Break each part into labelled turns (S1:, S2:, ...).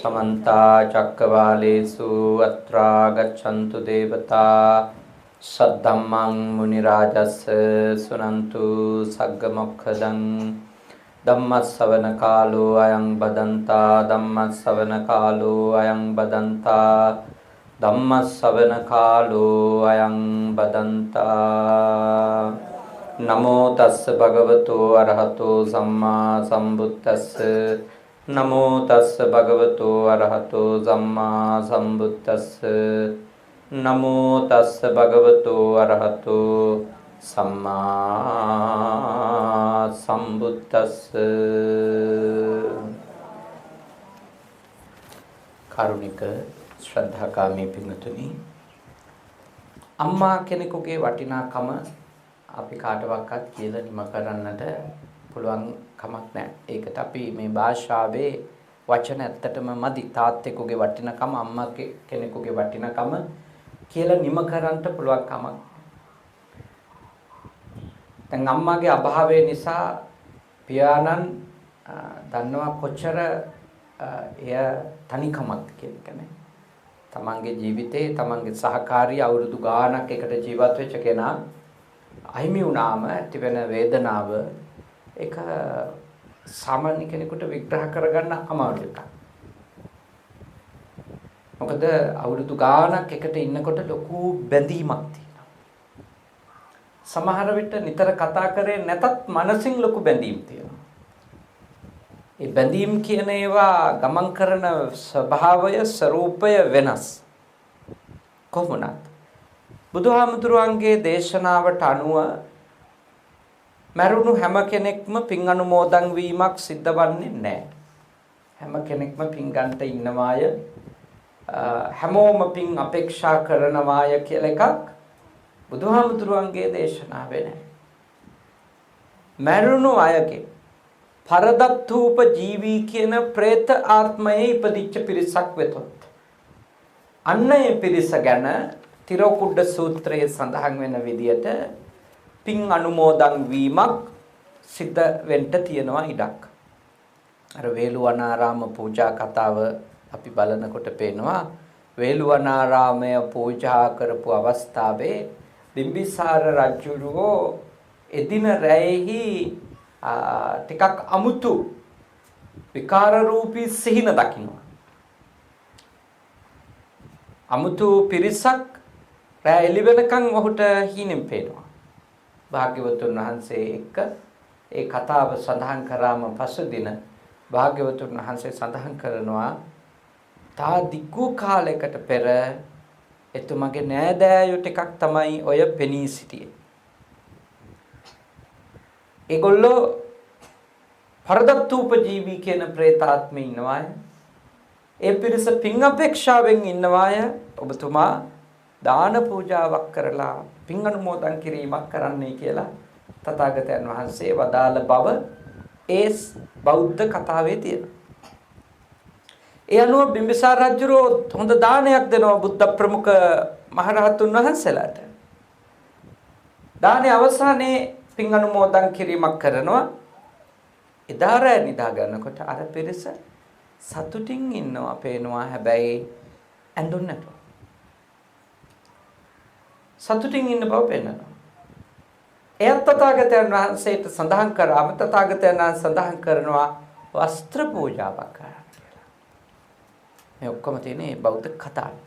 S1: समन्ता चक्रवालेषु अत्रा गच्छन्तु देवता सद्धम्मं मुनिराजस्य सुनन्तु सग्गमोक्षदं धम्मश्रवण कालो अयं बदन्ता धम्मश्रवण कालो अयं बदन्ता धम्मश्रवण कालो अयं बदन्ता नमो तस् भगवतो अरहतो सम्मा सम्बुद्धस्स नमो तस् भगवतो अरहतो सम्मा सम्बुद्धस्स नमो तस् भगवतो अरहतो सम्मा सम्बुद्धस्स कारुणिक श्रद्धाकामी පින්තුනි අම්මා කෙනෙකුගේ වටිනාකම අපි කාටවත් කියලා නිම කරන්නට පුළුවන් කමක් නැහැ. ඒකට අපි මේ භාෂාවේ වචන ඇත්තටම මදි. තාත්තෙකුගේ වටිනකම අම්මා කෙනෙකුගේ වටිනකම කියලා නිම කරන්නට පුළුවන් කමක්. දැන් අම්මාගේ අභාවය නිසා පියාණන් දන්නවා කොච්චර එය තනිකමක් කියන එක නේ. තමන්ගේ ජීවිතේ තමන්ගේ සහකාරී අවුරුදු ගාණක් එකට ජීවත් වෙච්ච කෙනා අහිමි වුණාම ඇතිවෙන වේදනාව ඒක සාමාන්‍ය කෙනෙකුට විග්‍රහ කරගන්න අමාරු එකක්. මොකද අවුරුදු ගාණක් එකට ඉන්නකොට ලොකු බැඳීමක් තියෙනවා. සමහර විට නිතර කතා කරේ නැතත් මනසින් ලොකු බැඳීම් තියෙනවා. ඒ බැඳීම් කියන ඒවා ගමන් කරන ස්වභාවය ස්වરૂපය වෙනස්. කොහොමද? බුදුහාමුදුරුවන්ගේ දේශනාවට අනුව මරුණු හැම කෙනෙක්ම පින් අනුමෝදන් වීමක් සිද්ධ වන්නේ නැහැ. හැම කෙනෙක්ම පින් ගන්නට ඉන්නවාය. හැමෝම පින් අපේක්ෂා කරනවාය කියලා එකක් බුදුහාමුදුරුවන්ගේ දේශනාවේ නැහැ. මරුණු අයගේ පරදත්තූප ජීවී කියන പ്രേත ආත්මයේ ඉපදිච්ච පිරිසක් වෙතොත් අන්න ඒ පිරිස ගැන තිරෝකුඩ සූත්‍රයේ සඳහන් වෙන විදියට පින් අනුමෝදන් වීමක් සිද්ධ වෙන්න තියෙනවා ඉඩක්. අර වේළුවනාරාම පූජා කතාව අපි බලනකොට පේනවා වේළුවනාරාමය පූජා කරපු අවස්ථාවේ බිම්බිසාර රජුරෝ එදින රැයෙහි ටිකක් අමුතු විකාර රූපී සිහින දකින්නවා. අමුතු පිරිසක් රැ එළි වෙනකන් ඔහුට හීනෙන් පේනවා. භාග්‍යවතුන් වහන්සේ එක්ක ඒ කතාව සඳහන් කරාම පසුදින භාග්‍යවතුන් වහන්සේ සඳහන් කරනවා තා දිගු කාලයකට පෙර එතුමගේ නෑදෑයෝ ටිකක් තමයි ඔය පෙනී සිටියේ. ඒගොල්ලෝ පරදත්තූප ජීවී කියන പ്രേතාත්මේ ඉන්නවාය. ඒ පිරිස පින් අපේක්ෂාවෙන් ඉන්නවාය. ඔබතුමා දාන පූජාවක් කරලා පින් අනුමෝදන් කිරීමක් කරන්නයි කියලා තථාගතයන් වහන්සේ වදාළ බව ඒ බෞද්ධ කතාවේ තියෙනවා. ඒ අනුව බිම්බිසාර රජුරෝ හොඳ දානයක් දෙනවා බුද්ධ ප්‍රමුඛ මහරහතුන් වහන්සේලාට. දානේ අවසානයේ පින් අනුමෝදන් කිරීමක් කරනවා. එදා රැ නිදා ගන්නකොට අර පිරිස සතුටින් ඉන්නවා පේනවා. හැබැයි ඇඬුන්නේ නැතුව. සතුටින් ඉන්න බව පේනවා. එයත් තථාගතයන් වහන්සේට සඳහන් කරාම තථාගතයන් වහන්සේ සඳහන් කරනවා වස්ත්‍ර පූජාවක් කරන්න කියලා. මේ ඔක්කොම තියෙන්නේ බෞද්ධ කතාවේ.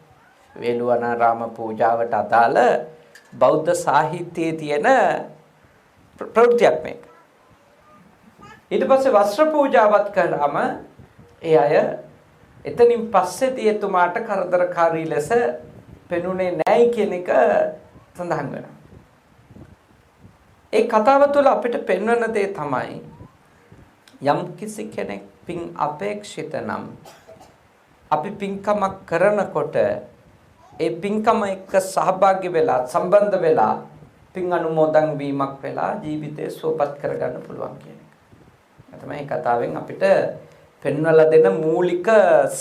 S1: වේළුවනාරාම පූජාවට අදාළ බෞද්ධ සාහිත්‍යයේ තියෙන ප්‍රවෘත්තියක් මේක. ඊට පස්සේ වස්ත්‍ර පූජාවත් කරාම ඒ අය එතනින් පස්සේ එතුමාට කරදරකාරී ලෙස පෙනුනේ නැහැ කියන එක සඳහන් වෙනවා. ඒ කතාව තුළ අපිට පෙන්වන දේ තමයි යම් කිසි කෙනෙක් පින් අපේක්ෂිත නම් අපි පින්කමක් කරනකොට ඒ පින්කම එක්ක සහභාගී වෙලා සම්බන්ධ වෙලා පින් අනුමෝදන් වීමක් වෙලා ජීවිතය සුවපත් කරගන්න පුළුවන් කියන එක. ඒ තමයි කතාවෙන් අපිට පෙන්වලා දෙන මූලික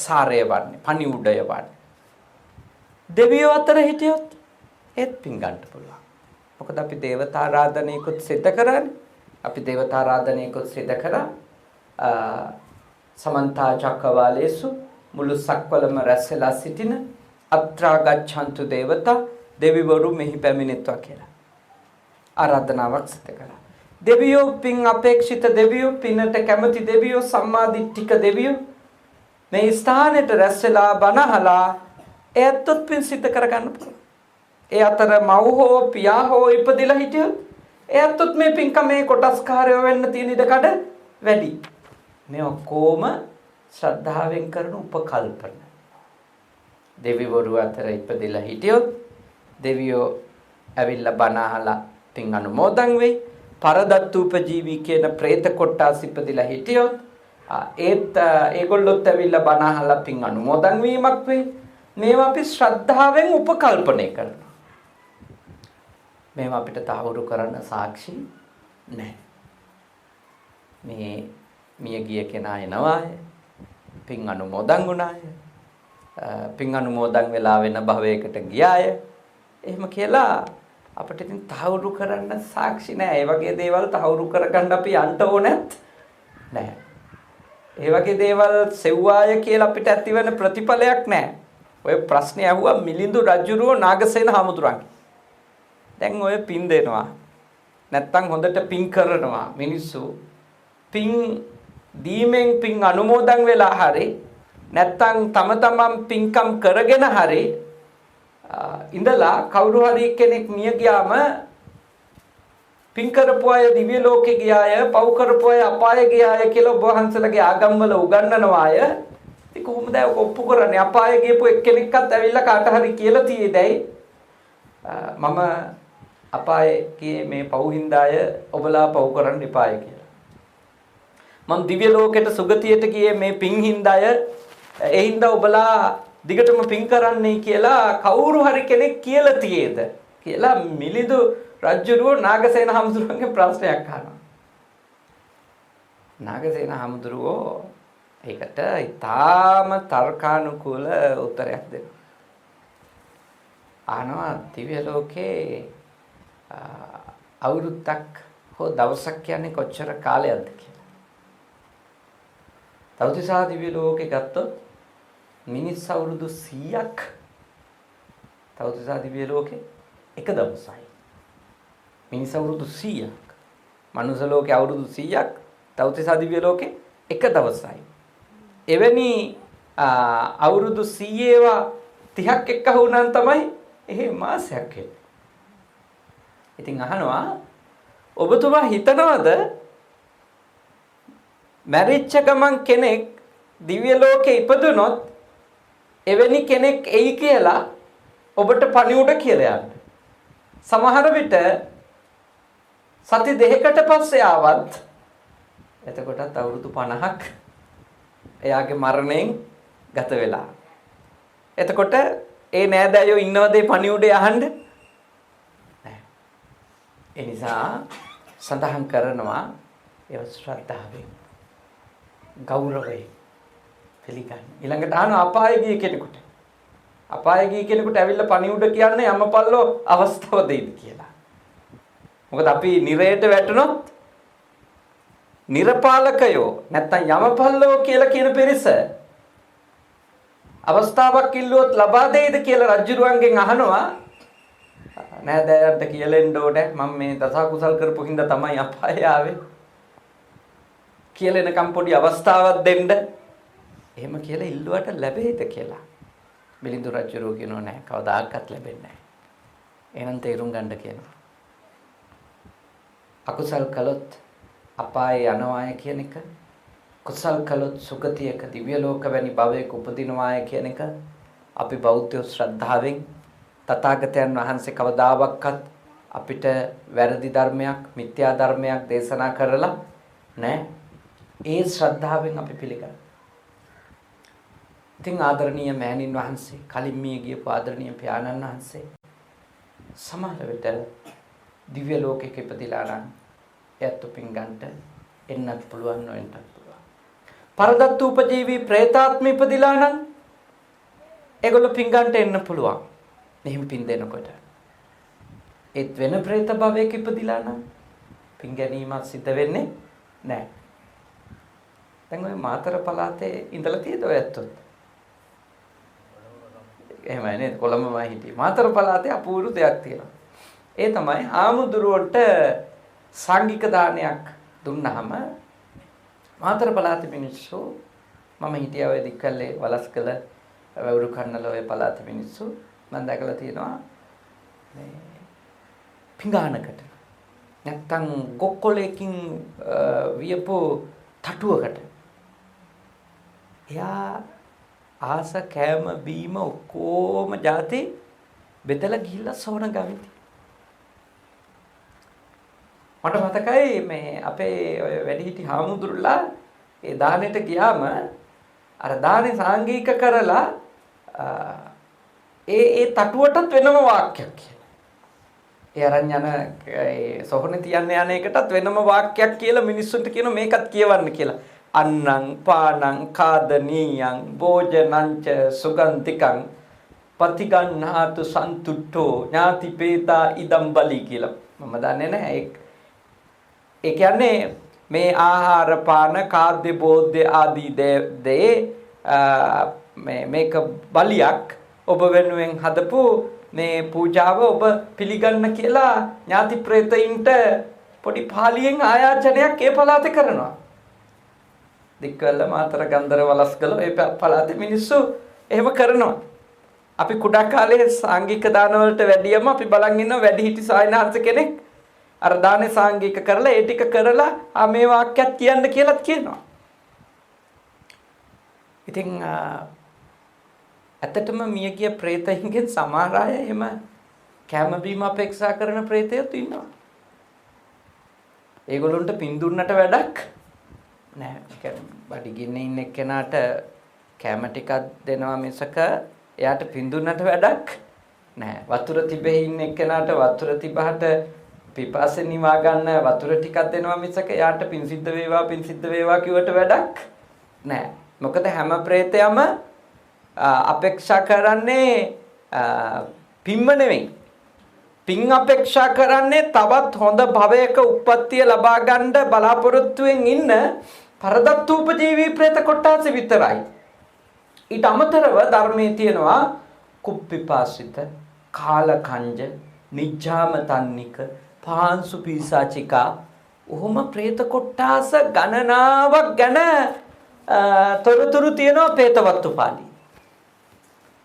S1: සාරය වන්නේ, පණිවුඩය වන්නේ. දෙවියෝ අතර හිටියොත් ඒත් පින් ගන්න පුළුවන්. මොකද අපි දේවතා ආරාධනයකුත් සිද්ධ කරන්නේ. අපි දේවතා ආරාධනයකුත් සිද්ධ කරා. සමන්තා චක්කවාලේසු මුළු සක්වලම රැස් වෙලා සිටින අත්‍රා ගච්ඡන්තු දේවතා දෙවිවරු මෙහි පැමිණෙත්වා කියලා ආරාධනාවක් සිදු කළා. දෙවියෝ පින් අපේක්ෂිත දෙවියෝ පිනට කැමති දෙවියෝ සම්මා දිට්ඨික දෙවියෝ මේ ස්ථානෙට රැස් වෙලා බණහලා ඒත්ත් පින් සිද්ධ කරගන්න පුළුවන්. ඒ අතර මව් හෝ පියා හෝ ඉපදිලා හිටියොත් ඒත්ත් මේ පින්කමේ කොටස්කාරයෝ වෙන්න තියෙන ඉඩකඩ වැඩි. මේ ඔක්කොම ශ්‍රද්ධාවෙන් කරන උපකල්පන. දෙවිවරු අතර ඉපදිලා හිටියොත් දෙවියෝ ඇවිල්ලා බණහලා පින් අනුමෝදන් වෙයි. පරදත්තූපජීවී කියන പ്രേත කොටස් ඉපදිලා හිටියොත් ඒත් ඒගොල්ලොත් ඇවිල්ලා බණහලා පින් අනුමෝදන් වීමක් වෙයි. මේවා අපි ශ්‍රද්ධාවෙන් උපකල්පනය කරනවා. මේවා අපිට තහවුරු කරන්න සාක්ෂි නැහැ. මේ මිය ගිය කෙනා එනවාය. පින් අනුමෝදන් වුණාය. පින් අනුමෝදන් වෙලා වෙන භවයකට ගියාය. එහෙම කියලා අපිට ඉතින් තහවුරු කරන්න සාක්ෂි නැහැ. ඒ වගේ දේවල් තහවුරු කරගන්න අපි යන්න ඕනෙත් නැහැ. ඒ වගේ දේවල් සෙව්වාය කියලා අපිට ඇතිවෙන ප්‍රතිඵලයක් නැහැ. ඔය ප්‍රශ්නේ අහුවා මිලිඳු රජුරෝ නාගසේන හාමුදුරන්. දැන් ඔය පින් දෙනවා. නැත්තම් හොඳට පින් කරනවා මිනිස්සු. පින් දීමෙන් පින් අනුමෝදන් වෙලා හරි නැත්තම් තම තමන් පින්කම් කරගෙන හරි ඉඳලා කවුරු හරි කෙනෙක් මිය ගියාම පින් කරපු අය දිව්‍ය ලෝකේ ගියාය පව් කරපු අය අපායේ ගියාය කියලා ඔබ වහන්සේලාගේ ආගම් වල උගන්වනවා අය. ඉතින් කොහොමද ඒක ඔප්පු කරන්නේ? අපායේ ගියපු එක්කෙනෙක්වත් ඇවිල්ලා කාට හරි කියලා තියෙයිදයි මම අපායේ ගියේ මේ පව් හින්දාය ඔබලා පව් කරන්න එපාය කියලා. මම දිව්‍ය ලෝකෙට සුගතියට ගියේ මේ පින් හින්දාය ඒ හින්දා ඔබලා දිගටම පින් කරන්නයි කියලා කවුරු හරි කෙනෙක් කියලා තියේද කියලා මිලිඳු රජුරෝ නාගසේන හාමුදුරුවන්ගේ ප්‍රශ්නයක් අහනවා. නාගසේන හාමුදුරුවෝ ඒකට ඊටාම තර්කානුකූල උත්තරයක් දෙනවා. අහනවා දිව්‍ය ලෝකේ අවුරුද්දක් හෝ දවසක් කියන්නේ කොච්චර කාලයක්ද කියලා. තවතිසා දිව්‍ය ලෝකේ ගත්තොත් මිනිස් අවුරුදු 100ක් තවතිසා දිව්‍ය ලෝකේ එක දවසයි. මිනිස් අවුරුදු 100ක් මනුස්ස ලෝකේ අවුරුදු 100ක් තවතිසා දිව්‍ය ලෝකේ එක දවසයි. එවැනි අවුරුදු 100 ඒවා 30ක් එක්ක වුණාන් තමයි එහෙ මාසයක් වෙන්නේ. ඉතින් අහනවා ඔබතුමා හිතනවද මැරිච්ච ගමන් කෙනෙක් දිව්‍ය ලෝකේ ඉපදුනොත් එවැනි කෙනෙක් එයි කියලා ඔබට පණිවුඩ කියලා යන්න. සමහර විට සති දෙකකට පස්සේ ආවත් එතකොටත් අවුරුදු 50ක් එයාගේ මරණයෙන් ගත වෙලා. එතකොට ඒ නෑදෑයෝ ඉන්නවද ඒ පණිවුඩේ අහන්න? නෑ. ඒ නිසා සඳහන් කරනවා ඒ ශ්‍රද්ධාවෙන් ගෞරවයෙන් පිළිගන්න. ඊළඟට අහන අපායේ ගිය කෙනෙකුට. අපායේ ගිය කෙනෙකුට ඇවිල්ලා පණිවුඩ කියන්නේ යමපල්ලෝ අවස්ථාව දෙයිද කියලා. මොකද අපි නිරයට වැටුනොත් නිරපාලකයෝ නැත්තම් යමපල්ලෝ කියලා කියන පිරිස අවස්ථාවක් ඉල්ලුවොත් ලබා දෙයිද කියලා රජුරුවන්ගෙන් අහනවා. නෑදෑයන්ට කියලෙන්න ඕනේ මම මේ දස කුසල් කරපු හින්දා තමයි අපායේ ආවේ. කියලා එනකම් පොඩි අවස්ථාවක් දෙන්න. එහෙම කියලා ඉල්ලුවට ලැබෙයිද කියලා. මිලිඳු රජුරෝ කියනවා නෑ කවදාකවත් ලැබෙන්නේ නෑ. එහෙනම් තේරුම් ගන්න කියනවා. අකුසල් කළොත් අපායේ යනවාය කියන එක කුසල් කළොත් සුගතියක දිව්‍ය ලෝක වැනි භවයක උපදිනවාය කියන එක අපි බෞද්ධ ශ්‍රද්ධාවෙන් තථාගතයන් වහන්සේ කවදාවත් අපිට වැරදි ධර්මයක් මිත්‍යා ධර්මයක් දේශනා කරලා නෑ. ඒ ශ්‍රද්ධාවෙන් අපි පිළිගන්නවා. ඉතින් ආදරණීය මෑණින් වහන්සේ කලින් මිය ගියපු ආදරණීය පියාණන් වහන්සේ සමහර විට දිව්‍ය ලෝකයක ඉපදිලා නම් එයත් පින් ගන්නට එන්නත් පුළුවන් නොඑන්නත් පුළුවන්. පරදත්ත උපජීවී പ്രേතාත්ම ඉපදිලා නම් ඒගොල්ලෝ පින් ගන්නට එන්න පුළුවන්. මෙහෙම පින් දෙනකොට. ඒත් වෙන പ്രേත භවයක ඉපදිලා නම් පින් ගැනීමක් සිද්ධ වෙන්නේ නැහැ. දැන් ඔය මාතර පළාතේ ඉඳලා තියෙද ඔය ඇත්තොත්? එහෙමයි නේද? කොළඹ මම හිටියේ. මාතර පළාතේ අපූර්ව දෙයක් තියෙනවා. ඒ තමයි ආමුදුරුවන්ට සංඝික දානයක් දුන්නාම මාතර පළාතේ මිනිස්සු මම හිටියා ඔය දික්කල්ලේ වලස්කල වැවුරු කන්නල ඔය පළාතේ මිනිස්සු මම දැකලා තියෙනවා මේ පිඟානකට නැත්තම් කොක්කොලේකින් වියපු තටුවකට එයා ආස කෑම බීම ඔක්කොම જાති බෙදලා ගිහිල්ලා සෝන ගවිති. මට මතකයි මේ අපේ ඔය වැඩිහිටි හාමුදුරුවලා ඒ දානෙට ගියාම අර දානේ සාංගික කරලා ඒ තටුවටත් වෙනම වාක්‍යයක් කියලා. ඒ අරන් යන ඒ සොහොනේ තියන්න යන එකටත් වෙනම වාක්‍යයක් කියලා මිනිස්සුන්ට කියන මේකත් කියවන්න කියලා. අන්නං පානං කාදනීයං භෝජනංච සුගන්ධිකං පතිගන්නාතු සන්තුට්ඨෝ ඥාතිපේතා ඉදම් බලි කියලා. මම දන්නේ නැහැ ඒ කියන්නේ මේ ආහාර පාන කාද්‍ය බෝධ්‍ය ආදී දේ මේක බලියක් ඔබ වෙනුවෙන් හදපු මේ පූජාව ඔබ පිළිගන්න කියලා ඥාති ප්‍රේතයින්ට පොඩි පාලියෙන් ආයාචනයක් ඒ පළාතේ කරනවා. දික්කල්ල මාතර ගන්දර වලස්කල ඒ පළාතේ මිනිස්සු එහෙම කරනවා. අපි කුඩා කාලේ සාංගික දාන වලට වැඩියම අපි බලන් ඉන්නවා වැඩිහිටි සායනාංශ කෙනෙක් අර දානේ සාංගික කරලා ඒ ටික කරලා මේ වාක්‍යයක් කියන්න කියලාත් කියනවා. ඉතින් ඇත්තටම මියගිය ප්‍රේතයින්ගෙන් සමහර අය එහෙම කැම බීම අපේක්ෂා කරන ප්‍රේතයෝත් ඉන්නවා. ඒගොල්ලන්ට පින් දුන්නට වැඩක් නෑ. බඩගින්නේ ඉන්න එක්කෙනාට කැම ටිකක් දෙනවා මිසක එයාට පින් දුන්නට වැඩක් නෑ. වතුර තිබෙහි ඉන්න එක්කෙනාට වතුර තිබහට පිපාසෙ නිවා ගන්න වතුර ටිකක් දෙනවා මිසක එයාට පින් සිද්ධ වේවා කිව්වට වැඩක් නෑ. මොකද හැම ප්‍රේතයම අපේක්ෂා කරන්නේ පින්ම නෙවෙයි. පින් අපේක්ෂා කරන්නේ තවත් හොඳ භවයක උප්පත්තිය ලබා ගන්න බලාපොරොත්තුෙන් ඉන්න පරදත්තූපජීවී ප්‍රේත කොටස විතරයි. ඊට අමතරව ධර්මයේ තියෙනවා කුප්පිපාසිත, කාලකංජ, නිජ්ජාම තන්නික, පාංසු පීසාචිකා ඔහොම ප්‍රේත කොටස ගණනාවක් ගැන තොරතුරු තියෙනවා පේතවත්තු පාළි.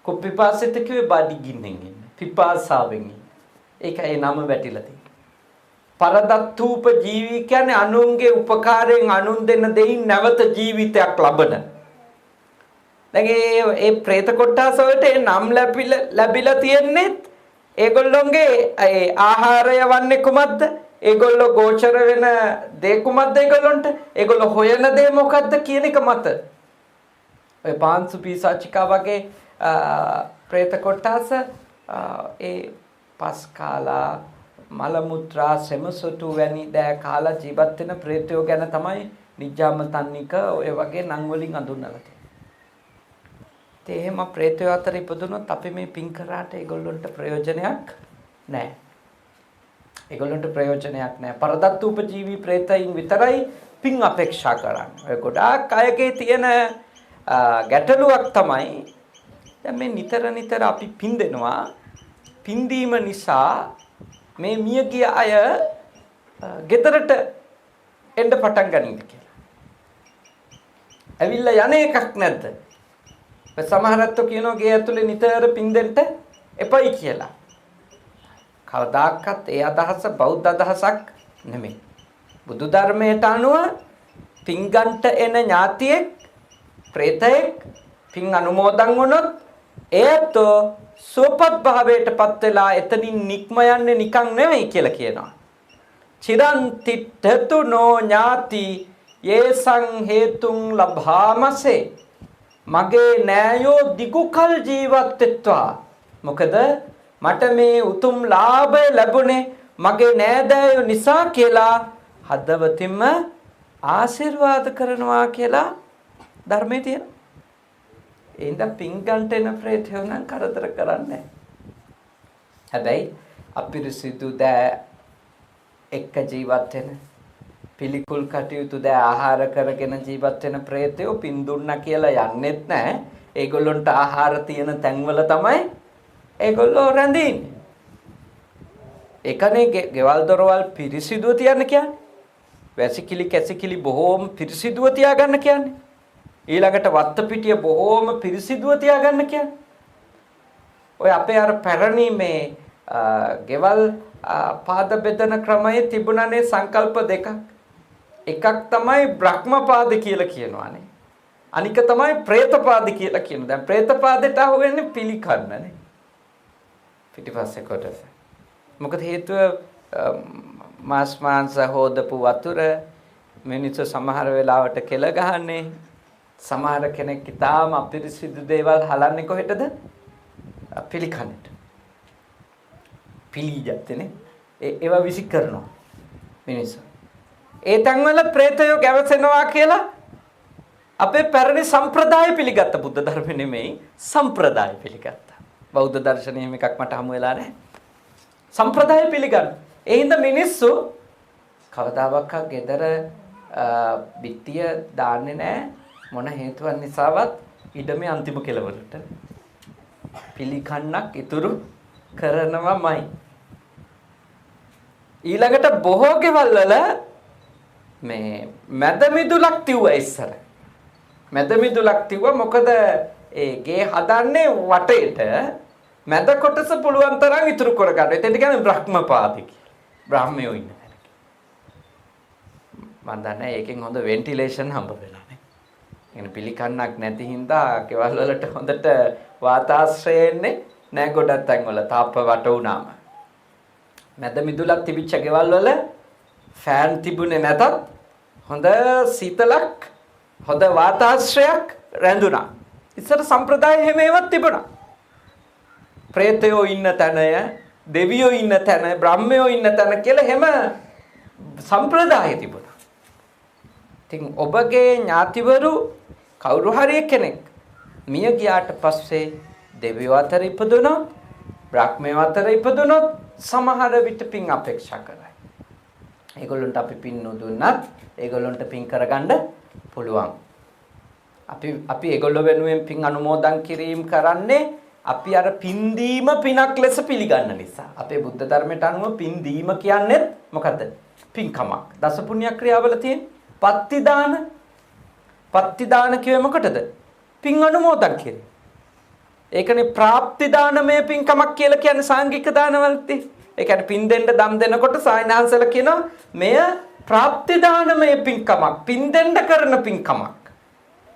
S1: කුප්පිපාසිත කිව්වේ බඩගින්නෙන් ඉන්න, පිපාසාවෙන් ඉන්න. ඒකයි නම වැටිලා තියෙන්නේ. පරදත්තූප ජීවී කියන්නේ අනුන්ගේ උපකාරයෙන් අනුන් දෙන දෙයින් නැවත ජීවිතයක් ලබන. දැන් ඒ ප්‍රේත කොටස වලට ඒ නම් ලැබිලා තියෙන්නේ ඒගොල්ලොන්ගේ ඒ ආහාරය වන්නේ කුමක්ද? ඒගොල්ලෝ ගෝචර වෙන දේ කුමක්ද ඒගොල්ලොන්ට? ඒගොල්ලෝ හොයන දේ මොකක්ද කියන එක මත. ඔය පාංසු පීසාචිකා වගේ ප්‍රේත කොටස ඒ පස් කාලා මල මුත්‍රා සෙමසොටු වැනි දෑ කාලා ජීවත් වෙන ප්‍රේතයෝ ගැන තමයි නිජ්ජාම තන්නික ඔය වගේ නම් වලින් අඳුන්වලා තියෙන්නේ. එහෙම ප්‍රේතයෝ අතර ඉපදුනොත් අපි මේ පින් කරාට ඒගොල්ලන්ට ප්‍රයෝජනයක් නැහැ. ඒගොල්ලන්ට ප්‍රයෝජනයක් නැහැ. පරදත්තූපජීවී ප්‍රේතයින් විතරයි පින් අපේක්ෂා කරන්නේ. ඔය ගොඩාක් අයගේ තියෙන ගැටලුවක් තමයි දැන් මේ නිතර අපි පින් දෙනවා. පින් දීම නිසා මේ මියගිය අය ගෙදරට එන්න පටන් ගන්නද කියලා. ඇවිල්ලා යන්නේ එකක් නැද්ද? සමහරත්තු කියනවා ගේ ඇතුලේ නිතර පින් දෙන්න එපයි කියලා. කවදාකවත් ඒ අදහස බෞද්ධ අදහසක් නෙමෙයි. බුදු ධර්මයට අනුව පින් ගන්නට එන ඥාතියෙක් ප්‍රේතයෙක් පින් අනුමෝදන් වුණොත් ඒත් සුවපත් භාවයටපත් වෙලා එතනින් නික්ම යන්නේ නිකන් නෙමෙයි කියලා කියනවා. චිරන්තිට්ඨතු නෝ ඥාති යේසං හේතුං ලභාමසේ මගේ නෑයෝ දිගුකල් ජීවත් වෙත්වා. මොකද මට මේ උතුම් ලාභය ලැබුණේ මගේ නෑදෑයෝ නිසා කියලා හදවතින්ම ආශිර්වාද කරනවා කියලා ධර්මයේ තියෙනවා. එහෙනම් පින් ගන්නට එන ප්‍රේතයෝ නම් කරදර කරන්නේ. හැබැයි අපිරිසිදු දෑ එක්ක ජීවත් වෙන පිළිකුල් කටයුතු දෑ ආහාර කරගෙන ජීවත් වෙන ප්‍රේතයෝ පින් දුන්නා කියලා යන්නෙත් නැහැ. ඒගොල්ලොන්ට ආහාර තියෙන තැන්වල තමයි ඒගොල්ලෝ රැඳින්නේ. ඒකනේ ගෙවල් දොරවල් පිරිසිදුව තියන්න කියන්නේ. වැසිකිලි කැසිකිලි බොහෝම පිරිසිදුව තියාගන්න කියන්නේ. ඊළඟට වත්තපිටිය බොහෝම පිරිසිදුව තියාගන්න කියන්නේ. ඔය අපේ අර පැරණි මේ ගෙවල් පාද බෙදන ක්‍රමයේ තිබුණනේ සංකල්ප දෙකක්. එකක් තමයි බ්‍රහ්මපාද කියලා කියනවානේ. අනික තමයි പ്രേතපාද කියලා කියනවා. දැන් പ്രേතපාදයට අහු වෙන්නේ පිළිකන්නනේ. පිටිපස්සේ කොටස. මොකද හේතුව මාස් මාංශ හොදපු වතුර මිනිස්සු සමහර වෙලාවට කෙල ගහන්නේ. සමහර කෙනෙක් ඊටාම අපිරිසිදු දේවල් හලන්නේ කොහෙටද? පිළිකන්නට. පිළිජත්තනේ. ඒවා විසි කරනවා මිනිස්සු. ඒ තැන්වල പ്രേතයෝ ගැවසෙනවා කියලා අපේ පැරණි සම්ප්‍රදාය පිළිගත්ත. බුද්ධ ධර්ම නෙමෙයි සම්ප්‍රදාය පිළිගත්තා. බෞද්ධ දර්ශනයෙම එකක් මට හමු වෙලා නැහැ. සම්ප්‍රදාය පිළිගන්න. ඒ හින්දා මිනිස්සු කවදාවත් ගෙදර බිත්තිය දාන්නේ නැහැ. මොන හේතුවක් නිසාවත් ඉඩමේ අන්තිම කෙළවරට පිළිකන්නක් ඉතුරු කරනවමයි. ඊළඟට බොහෝ ගෙවල් වල මේ මැද මිදුලක් තියුවා ඉස්සර. මැද මිදුලක් තියුවා මොකද ඒ ගේ හදන්නේ වටේට මැද කොටස පුළුවන් තරම් ඉතුරු කරගන්න. එතෙන්ට කියන්නේ බ්‍රහ්මපාද කියලා. බ්‍රාහ්මයෝ ඉන්න තැන. මම දන්නේ ඒකෙන් හොඳ වෙන්ටිලේෂන් හම්බ වෙලා නේ. يعني පිළිකන්නක් නැති හින්දා ගෙවල් වලට හොඳට වාතාශ්‍රය එන්නේ නැහැ ගොඩක් තැන්වල තාප්ප වට වුණාම. මැද මිදුලක් තිබිච්ච ගෙවල් වල ෆෑන් තිබුණේ නැතත් හොඳ සීතලක් හොඳ වාතාශ්‍රයක් රැඳුණා. ඉස්සර සම්ප්‍රදාය හැම ඒවත් තිබුණා. പ്രേතයෝ ඉන්න තැනය, දෙවියෝ ඉන්න තැන, බ්‍රහ්මයෝ ඉන්න තැන කියලා හැම සම්ප්‍රදාය තිබුණා. ඉතින් ඔබගේ ඥාතිවරු කවුරු හරි කෙනෙක් මිය ගියාට පස්සේ දෙවියෝ අතර ඉපදුනොත්, බ්‍රහ්මයෝ අතර ඉපදුනොත් සමහර විට පින් අපේක්ෂා කරයි. ඒගොල්ලන්ට අපි පින් නොදුන්නත් ඒගොල්ලන්ට පින් කරගන්න පුළුවන්. අපි ඒගොල්ලෝ වෙනුවෙන් පින් අනුමෝදන් කිරීම කරන්නේ අපි අර පින් දීම පිනක් ලෙස පිළිගන්න නිසා. අපේ බුද්ධ ධර්මයට අනුව පින් දීම කියන්නේ මොකද්ද? පින්කමක්. දස පුණ්‍ය ක්‍රියාවල තියෙන පත්ති දාන. පත්ති දාන කියවේ මොකටද? පින් අනුමෝදන් කිරීම. ඒකනේ ප්‍රාප්ති දානමය පින්කමක් කියලා කියන්නේ සාංගික දානවලදී. ඒ කියන්නේ පින් දෙන්න දම් දෙනකොට සායනාංශල කියනවා මෙය ප්‍රාප්ති දානමය පින්කමක්. පින් දෙන්න කරන පින්කමක්.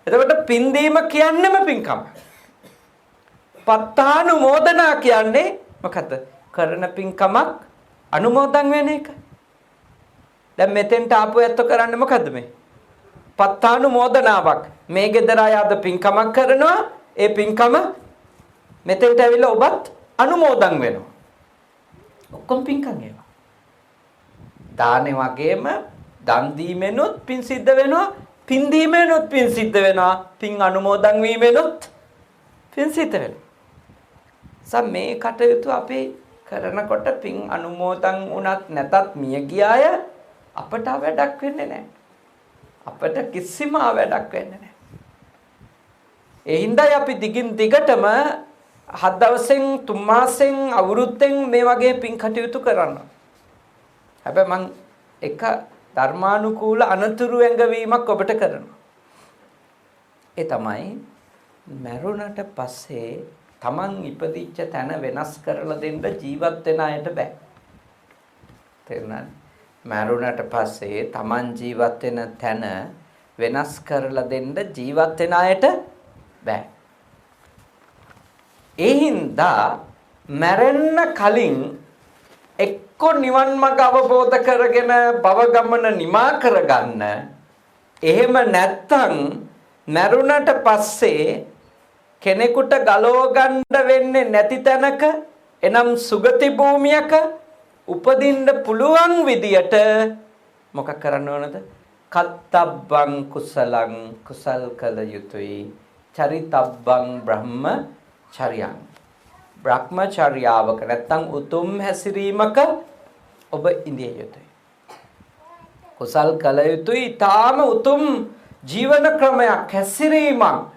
S1: එතකොට පින් දීම කියන්නේම පින්කමක්. පත්තානුමෝදනා කියන්නේ මොකද්ද? කරන පින්කමක් අනුමෝදන් වෙන එක. දැන් මෙතෙන්ට ආපු ඇත්තෝ කරන්නේ මොකද්ද මේ? පත්තානුමෝදනාවක්. මේ ගෙදර අය අද පින්කමක් කරනවා. ඒ පින්කම මෙතෙන්ට ඇවිල්ලා ඔබත් අනුමෝදන් වෙනවා. ඔක්කොම පින්කම් ඒවා. දානේ වගේම දන් දීමෙනුත් පින් සිද්ධ වෙනවා. පින් දීමෙනුත් පින් සිද්ධ වෙනවා. පින් අනුමෝදන් වීමෙනුත් පින් සිද්ධ වෙනවා. මේ කටයුතු අපි කරනකොට පින් අනුමෝදන් වුණත් නැතත් මිය ගිය අය අපට වැඩක් වෙන්නේ නැහැ. අපට කිසිම වැඩක් වෙන්නේ නැහැ. ඒ හින්දායි අපි දිගින් දිගටම 7 දවසෙන් 3 මාසෙන් අවුරුද්දෙන් මේ වගේ පින් කටයුතු කරනවා. හැබැයි මං එක ධර්මානුකූල අනතුරු ඇඟවීමක් ඔබට කරනවා. ඒ තමයි මරුණට පස්සේ Taman ඉපදිච්ච තැන වෙනස් කරලා දෙන්න ජීවත් වෙන අයට බෑ. තේරුණාද? මරුණට පස්සේ Taman ජීවත් වෙන තැන වෙනස් කරලා දෙන්න ජීවත් වෙන අයට බෑ. ඒ හින්දා මැරෙන්න කලින් එක්ක නිවන් මඟ අවබෝධ කරගෙන භව ගමන නිමා කරගන්න. එහෙම නැත්තම් මරුණට පස්සේ කෙනෙකුට ගලව ගන්න වෙන්නේ නැති තැනක එනම් සුගති භූමියක උපදින්න පුළුවන් විදියට මොකක් කරන්න ඕනද? කත්තබ්බං කුසලං කුසල් කළ යුතුයි. චරිතබ්බං බ්‍රහ්මචර්යං බ්‍රහ්මචර්යාවක නැත්තම් උතුම් හැසිරීමක ඔබ ඉඳිය යුතුයි. කුසල් කළ යුතුයි. ඊටාම උතුම් ජීවන ක්‍රමයක් හැසිරීමක්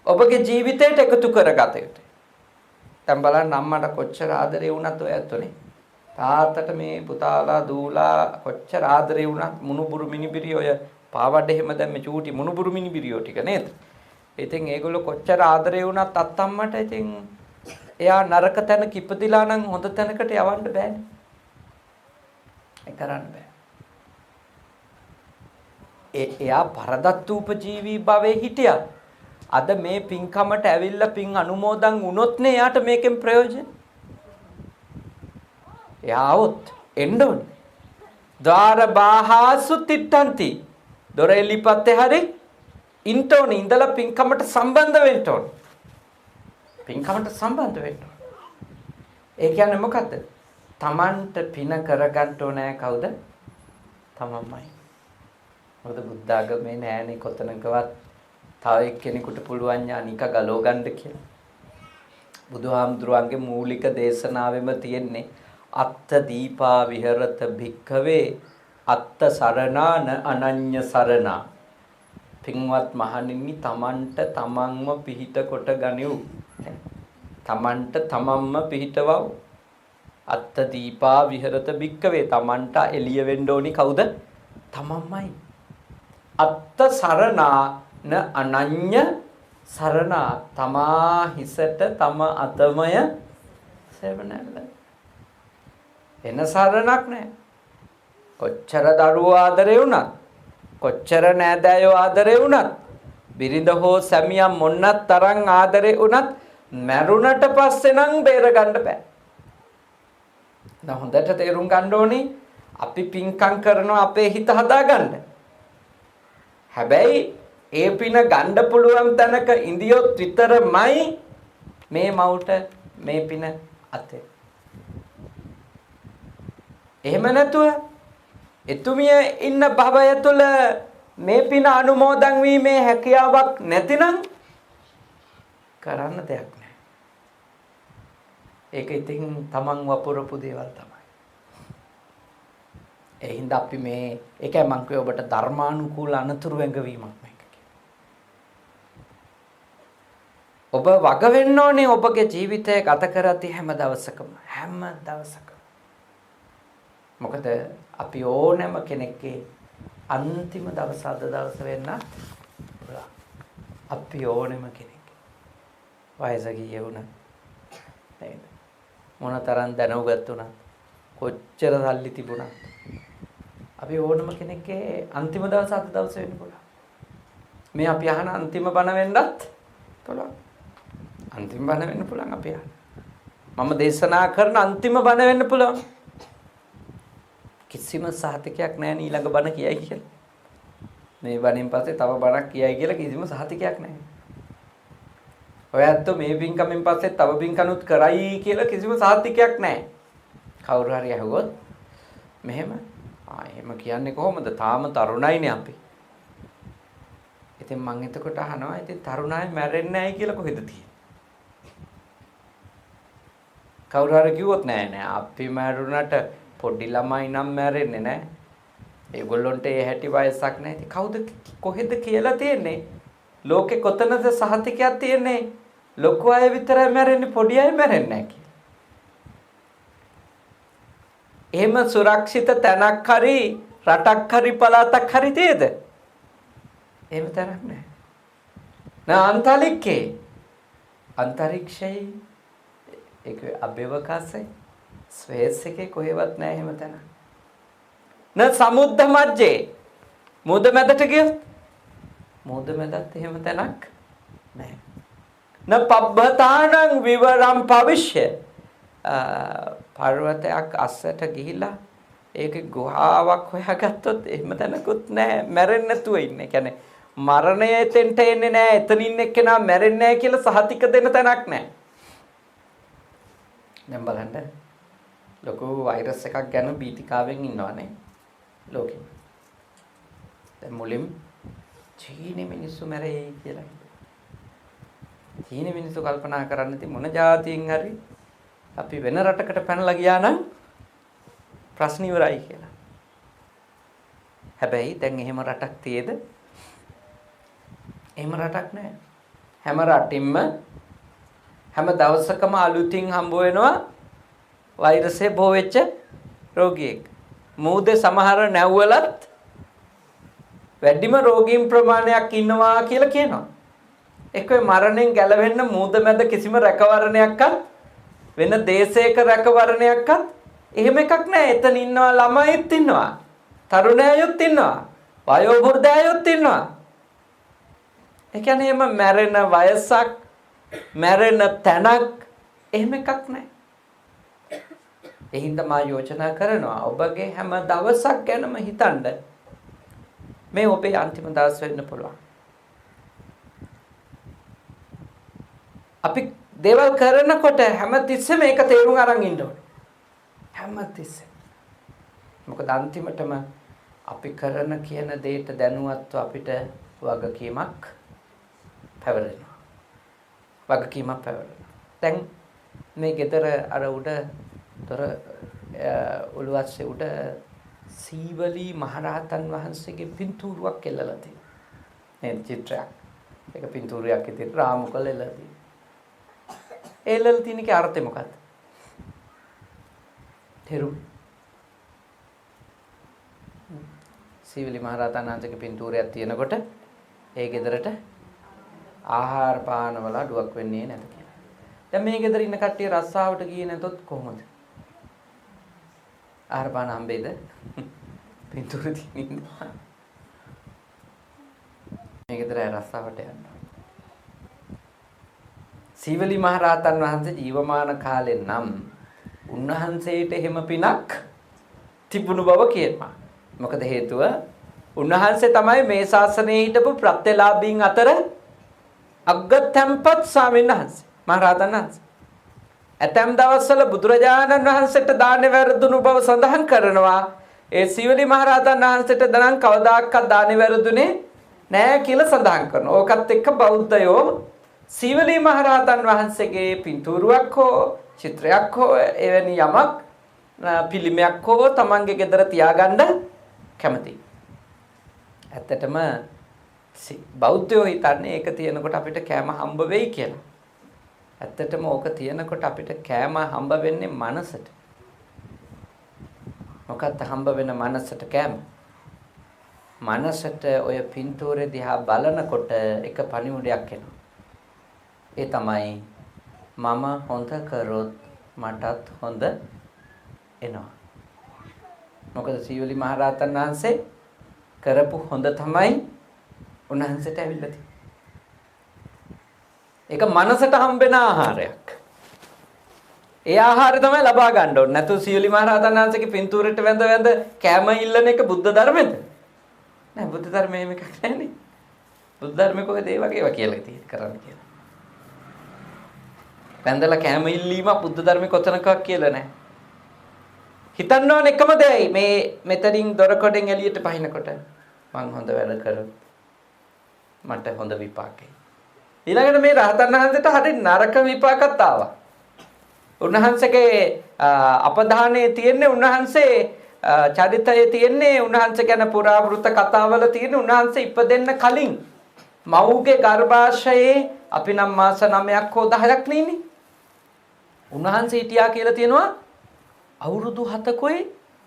S1: ඔබගේ ජීවිතයට එකතු කරගත යුතුයි. දැන් බලන්න අම්මට කොච්චර ආදරේ වුණත් ඔය ඇතුනේ. තාත්තට මේ පුතාලා දූලා කොච්චර ආදරේ වුණත් මුණුබුරු මිනිබිරි ඔය පාවඩ එහෙම දැන් මේ චූටි මුණුබුරු මිනිබිරියෝ ටික නේද? ඉතින් ඒගොල්ලෝ කොච්චර ආදරේ වුණත් අත්තම්මට ඉතින් එයා නරක තැනක ඉපදිලා නම් හොඳ තැනකට යවන්න බෑනේ. ඒ කරන්න බෑ. එයා පරදත්තූපජීවී භවයේ හිටියා. අද මේ පින්කමට ඇවිල්ලා පින් අනුමෝදන් වුණොත් නේ යාට මේකෙන් ප්‍රයෝජන. යාවොත් එන්න ඕනේ. ද්වාර බාහාසු තිට්ඨන්ති. දොර එලිපත්තේ හරි ඉන්ටෝනේ ඉඳලා පින්කමට සම්බන්ධ වෙන්න ඕනේ. පින්කමට සම්බන්ධ වෙන්න ඕනේ. ඒ කියන්නේ මොකද්ද? Tamanට පින කරගන්න ඕනේ කවුද? තමන්මයි. මොකද බුද්ධ ආගමේ නෑනේ කොතනකවත් තව එක්කෙනෙකුට පුළුවන් ඥානික ගලව ගන්න කියලා. බුදුහාමුදුරුවන්ගේ මූලික දේශනාවෙම තියෙන්නේ අත්ත දීපා විහෙරත භික්ඛවේ අත්ත සරණාන අනඤ්‍ය සරණා. පින්වත් මහණෙනි තමන්ට තමන්ම පිහිට කොට ගනිව්. තමන්ට තමන්ම පිහිටවව්. අත්ත දීපා විහෙරත භික්ඛවේ තමන්ට එළිය වෙන්න ඕනි කවුද? තමන්මයි. අත්ත සරණා න අනඤ්‍ය සරණා තමා හිසට තම අතමය සෙවණැල්ල. එන සරණක් නැහැ. කොච්චර දරුවෝ ආදරේ වුණත් කොච්චර නෑදෑයෝ ආදරේ වුණත් බිරිඳ හෝ සැමියා මොන්නත් තරම් ආදරේ වුණත් මැරුණට පස්සේ නම් බේර ගන්න බෑ. දැන් හොඳට තේරුම් ගන්න ඕනේ අපි පින්කම් කරනවා අපේ හිත හදාගන්න. හැබැයි ඒ පින ගන්න පුළුවන් තැනක ඉඳියොත් විතරමයි මේ මවුට මේ පින අතේ. එහෙම නැතුව එතුමිය ඉන්න භවය තුල මේ පින අනුමෝදන් වීමේ හැකියාවක් නැතිනම් කරන්න දෙයක් නැහැ. ඒක ඉතින් තමන් වපුරපු දේවල් තමයි. ඒ හින්දා අපි මේ ඒකයි මම කිව්ව ඔබට ධර්මානුකූල අනතුරු වැඟවීමක් මේක කියන්නේ. ඔබ වග වෙන්න ඕනේ ඔබගේ ජීවිතය ගත කරති හැම දවසකම. මොකද අපි ඕනෑම කෙනෙක්ගේ අන්තිම දවස අද දවස වෙන්න පුළුවන්. අපි ඕනෑම කෙනෙක් වයස ගියේ වුණා නේද? මොනතරම් දැනුගත් වුණා කොච්චර සල්ලි තිබුණා අපි ඕනම කෙනෙක්ගේ අන්තිම දවස අද දවස වෙන්න පුළුවන්. මේ අපි අහන අන්තිම බණ වෙන්නත් පුළුවන්. අන්තිම බණ වෙන්න පුළුවන් අපි අහන. මම දේශනා කරන අන්තිම බණ වෙන්න පුළුවන්. කිසිම සහතිකයක් නැහැ ඊළඟ බණ කියයි කියලා. මේ බණෙන් පස්සේ තව බණක් කියයි කියලා කිසිම සහතිකයක් නැහැ. ඔය ඇත්තෝ මේ පින්කමෙන් පස්සේ තව පින්කනුත් කරයි කියලා කිසිම සහතිකයක් නැහැ. කවුරු හරි අහුවොත් මෙහෙම එහෙම කියන්නේ කොහොමද? තාම තරුණයිනේ අපි. ඉතින් මම එතකොට අහනවා ඉතින් තරුණයි මැරෙන්නේ නැහැ කියලා කොහෙද තියෙන්නේ? කවුරු හරි කිව්වොත් නෑ අපි මැරුණට පොඩි ළමයි නම් මැරෙන්නේ නෑ. ඒගොල්ලොන්ට ඒ හැටි වයසක් නෑ. ඉතින් කවුද කොහෙද කියලා තියෙන්නේ? ලෝකේ කොතනද සහතිකයක් තියෙන්නේ? ලොකු අය විතරයි මැරෙන්නේ පොඩි අය මැරෙන්නේ නෑ කියලා. එහෙම සුරක්ෂිත තැනක් හරි රටක් හරි පළාතක් හරි තියෙද? එහෙම තැනක් නෑ. අන්තරික්ෂයේ ඒක අභ්‍යවකාශයේ ස්පේස් එකේ කොහෙවත් නෑ එහෙම තැනක්. සමුද්ද මැජේ මුහුද මැදට ගියොත් මුහුද මැදත් එහෙම තැනක් නෑ. පබ්බතානං විවරම් පවිෂ්‍ය පර්වතයක් අස්සට ගිහිලා ඒක ගුහාවක් හොයාගත්තොත් එහෙම තැනකුත් නෑ. මැරෙන්නේ නැතුව ඉන්නේ. කියන්නේ මරණය එතෙන්ට එන්නේ නෑ. එතන ඉන්න එක්කෙනා මැරෙන්නේ නෑ කියලා සහතික දෙන්න තැනක් නෑ. දැන් බලන්න ලොකු වෛරස් එකක් ගැන බීතිකාවෙන් ඉන්නවනේ ලෝකෙ. දැන් මුලින් චීනේ මිනිස්සු මැරෙයි කියලා. චීනේ මිනිස්සු කල්පනා කරන්නේ ඉතින් මොන જાතියෙන් හරි අපි වෙන රටකට පැනලා ගියා නම් ප්‍රශ්න ඉවරයි කියලා. හැබැයි දැන් එහෙම රටක් තියේද? එහෙම රටක් නැහැ. හැම රටින්ම හැම දවසකම අලුතින් හම්බ වෙනවා වෛරසය බෝ වෙච්ච රෝගියෙක්. මූදේ සමහර නැව්වලත් වැඩිම රෝගීන් ප්‍රමාණයක් ඉන්නවා කියලා කියනවා. ඒක මරණයෙන් ගැලවෙන්න මූද මැද කිසිම රැකවරණයක්වත් වෙන දේශයක රැකවරණයක්වත් එහෙම එකක් නැහැ. එතන ඉන්නවා ළමයිත් ඉන්නවා. තරුණයෝත් ඉන්නවා. වයෝ වෘද්ධයෝත් ඉන්නවා. ඒ කියන්නේ එම මැරෙන වයසක් මැරෙන තැනක් එහෙම එකක් නැහැ. ඒ හින්දා මා යෝජනා කරනවා ඔබගේ හැම දවසක් ගැනම හිතන්න. මේ ඔබේ අන්තිම දවස් වෙන්න පුළුවන්. අපි දේවල් කරනකොට හැමතිස්සෙම ඒක තේරුම් අරන් ඉන්න ඕනේ. හැමතිස්සෙම. මොකද අන්තිමටම අපි කරන කියන දෙයට දැනුවත්ව අපිට වගකීමක් පැවරෙනවා. වගකීමක් පැවරෙනවා. දැන් මේ ගෙදර අර උඩ තොර උළුවස්සේ උඩ සීවලී මහරහතන් වහන්සේගේ පින්තූරුවක් එල්ලලා තියෙනවා. නේද චිත්‍රයක්. ඒක පින්තූරයක් ඉතින් රාමුකල එල්ලලා තියෙනවා. එල්ලලා තියෙනකේ අර්ථය මොකක්ද? තේරුම්. සීවලී මහරහතන් වහන්සේගේ පින්තූරයක් තියෙනකොට ඒ ගෙදරට ආහාර පාන වල අඩුවක් වෙන්නේ නැත කියලා. දැන් මේ ගෙදර ඉන්න කට්ටිය රස්සාවට ගියේ නැතොත් කොහොමද? ආහාර පාන හම්බෙයිද? පින්තූර තියෙනින්ද? මේ ගෙදර රස්සාවට යන්න. සීවලී මහරහතන් වහන්සේ ජීවමාන කාලේ නම් උන්වහන්සේට එහෙම පිනක් තිබුණු බව කියනවා. මොකද හේතුව උන්වහන්සේ තමයි මේ ශාසනයේ හිටපු ප්‍රත්‍යලාභීන් අතර අග්ගතම්පත් ස්වාමීන් වහන්සේ මහරහතන් වහන්සේ. ඇතැම් දවස්වල බුදුරජාණන් වහන්සේට දාන වැරදුණු බව සඳහන් කරනවා. ඒ සීවලී මහරහතන් වහන්සේට දනන් කවදාකවත් දාන වැරදුනේ නැහැ කියලා සඳහන් කරනවා. ඕකත් එක්ක බෞද්ධයෝ සීවලී මහරහතන් වහන්සේගේ පින්තූරුවක් හෝ චිත්‍රයක් හෝ එවැනි යමක් පිළිමයක් හෝ තමන්ගේ ගෙදර තියාගන්න කැමතියි. ඇත්තටම බෞද්ධයෝ හිතන්නේ ඒක තියෙනකොට අපිට කෑම හම්බ වෙයි කියලා. ඇත්තටම ඕක තියෙනකොට අපිට කෑම හම්බ වෙන්නේ මනසට. මොකක්ද හම්බ වෙන මනසට කෑම? මනසට ඔය පින්තූරේ දිහා බලනකොට එක පණිවුඩයක් එනවා. ඒ තමයි මම හොඳ කරොත් මටත් හොඳ එනවා. මොකද සීවලී මහරහතන් වහන්සේ කරපු හොඳ තමයි උන්වහන්සේට ඇවිල්ලා තියෙන්නේ. ඒක මනසට හම්බෙන ආහාරයක්. ඒ ආහාරය තමයි ලබා ගන්න ඕනේ. නැතු සීවලී මහරහතන් වහන්සේගේ පින්තූරෙට වැඳ කෑම ඉල්ලන එක බුද්ධ ධර්මෙද? නෑ බුද්ධ ධර්මයේ මේක නැහැ. බුද්ධ ධර්මයේ කොහෙද ඒ වගේ ඒවා කියලා තියෙන්නේ කරන්න කියලා. වැඳලා කෑම ඉල්ලීම බුද්ධ ධර්මයේ කොතනකක් කියලා නැහැ. හිතන්න ඕන එකම දෙයයි මේ මෙතනින් දොරකොඩෙන් එළියට පහිනකොට මං හොඳ වැඩ කරොත් මට හොඳ විපාකයි. ඊළඟට මේ රහතන් වහන්සේට හරි නරක විපාකත් ආවා. උන්වහන්සේගේ අපදානයේ තියෙන්නේ උන්වහන්සේ චරිතයේ තියෙන්නේ උන්වහන්සේ ගැන පුරාවෘත කතාවල තියෙන්නේ උන්වහන්සේ ඉපදෙන්න කලින් මව්ගේ ගර්භාෂයේ අපි නම් මාස 9ක් හෝ 10ක් නෙන්නේ. උන්වහන්සේ හිටියා කියලා තියෙනවා අවුරුදු 7කුයි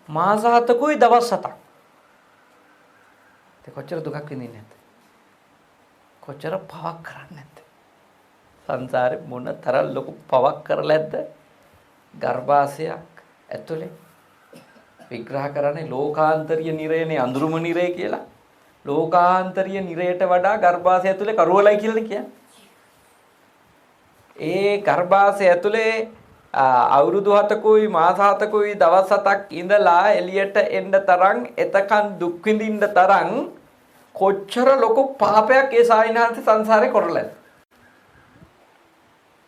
S1: මාස 7කුයි දවස් 7ක්. ඒ කොච්චර දුකක් විඳින්නේ නැද්ද? කොච්චර පවක් කරන්නේ නැද්ද? සංසාරේ මොන තරම් ලොකු පවක් කරලා ඇද්ද? ගර්භාෂයක් ඇතුලේ විග්‍රහ කරන්නේ ලෝකාන්තරීය නිරයනේ අඳුරුම නිරය කියලා. ලෝකාන්තරීය නිරයට වඩා ගර්භාෂය ඇතුලේ කරවලයි කියලානේ කියන්නේ. ඒ ගර්භාෂය ඇතුලේ අවුරුදු 7කුයි මාස 7කුයි දවස් 7ක් ඉඳලා එළියට එන්න තරම් එතකන් දුක් විඳින්න තරම් කොච්චර ලොකු පාපයක් ඒ සායිනාන්ත සංසාරේ කරලාද?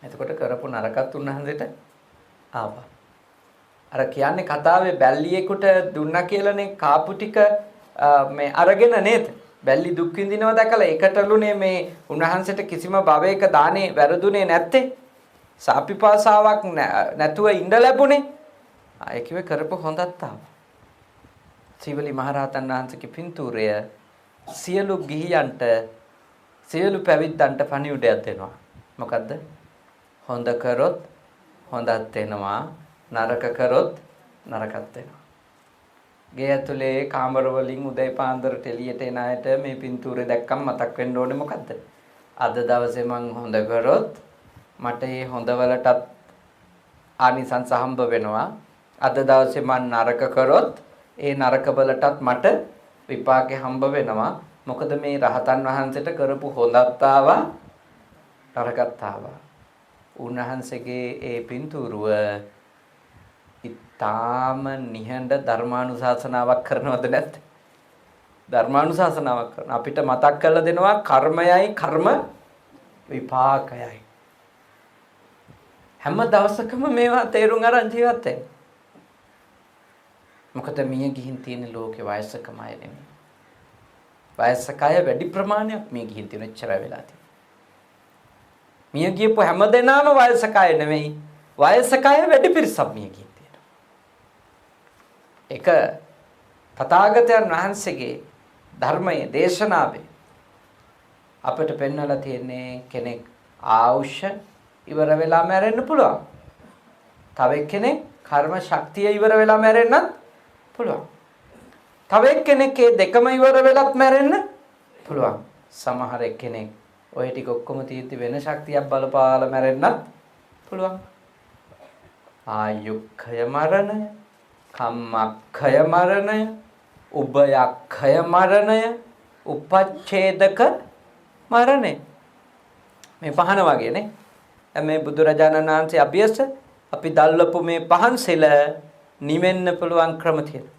S1: එතකොට කරපු නරකත් උන්වහන්සේට ආවා. අර කියන්නේ කතාවේ බැල්ලියෙකුට දුන්නා කියලානේ කාපු ටික මේ අරගෙන නේද? බැල්ලි දුක් විඳිනවා දැකලා ඒකටලුනේ මේ උන්වහන්සේට කිසිම භවයක දානේ වැරදුනේ නැත්තේ. සාපිපාසාවක් නැතුව ඉඳ ලැබුණේ. ඒ කිව්වේ කරපු හොඳත් ආවා. සීවලී මහරහතන් වහන්සේගේ පින්තූරය සියලු ගිහියන්ට සියලු පැවිද්දන්ට පණිවිඩයක් දෙනවා. මොකද්ද? හොඳ කරොත් හොඳත් වෙනවා, නරක කරොත් නරකත් වෙනවා. ගේ ඇතුලේ කාමර වලින් උදේ පාන්දරට එළියට එන අයට මේ පින්තූරේ දැක්කම මතක් වෙන්න ඕනේ මොකද්ද? අද දවසේ මං හොඳ කරොත් මට මේ හොඳවලටත් ආනිසංස හම්බ වෙනවා. අද දවසේ මං නරක කරොත් ඒ නරකවලටත් මට විපාකේ හම්බ වෙනවා. මොකද මේ රහතන් වහන්සේට කරපු හොඳත් ආවා නරකත් ආවා. උන්වහන්සේගේ ඒ පින්තූරුව ඊටාම නිහඬ ධර්මානුශාසනාවක් කරනවද නැද්ද? ධර්මානුශාසනාවක් කරන අපිට මතක් කරලා දෙනවා කර්මයයි කර්ම විපාකයයි. හැම දවසකම මේවා තේරුම් අරන් ජීවත් වෙන්න. මොකද මිය ගිහින් තියෙන ලෝකේ වයසකම අය නෙමෙයි. වයසක අය වැඩි ප්‍රමාණයක් මිය ගිහින් තියෙන එච්චර වෙලා තියෙනවා. මිය ගියපු හැමදෙනාම වයසක අය නෙමෙයි. වයසක අය වැඩි පිරිසක් මිය ගිහින් තියෙනවා. ඒක තථාගතයන් වහන්සේගේ ධර්මයේ දේශනාවේ අපිට පෙන්වලා තියෙන්නේ කෙනෙක් ආයුෂ ඉවර වෙලා මැරෙන්න පුළුවන්. තව එක්කෙනෙක් කර්ම ශක්තිය ඉවර වෙලා මැරෙන්නත් පුළුවන්. තව එක්කෙනෙක් ඒ දෙකම ඉවර වෙලත් මැරෙන්න පුළුවන්. සමහර එක්කෙනෙක් ඔය ටික ඔක්කොම තීත්‍ය වෙන ශක්තියක් බලපාලා මැරෙන්නත් පුළුවන්. ආයුක්ඛය මරණය, කම්මක්ඛය මරණය, උභයක්ඛය මරණය, උපච්ඡේදක මරණය. මේ පහන වගේ නේ. මේ බුදුරජාණන් වහන්සේ අභියස අපි දැල්ලපු මේ පහන් සෙල නිවෙන්න පුළුවන් ක්‍රම තියෙනවා.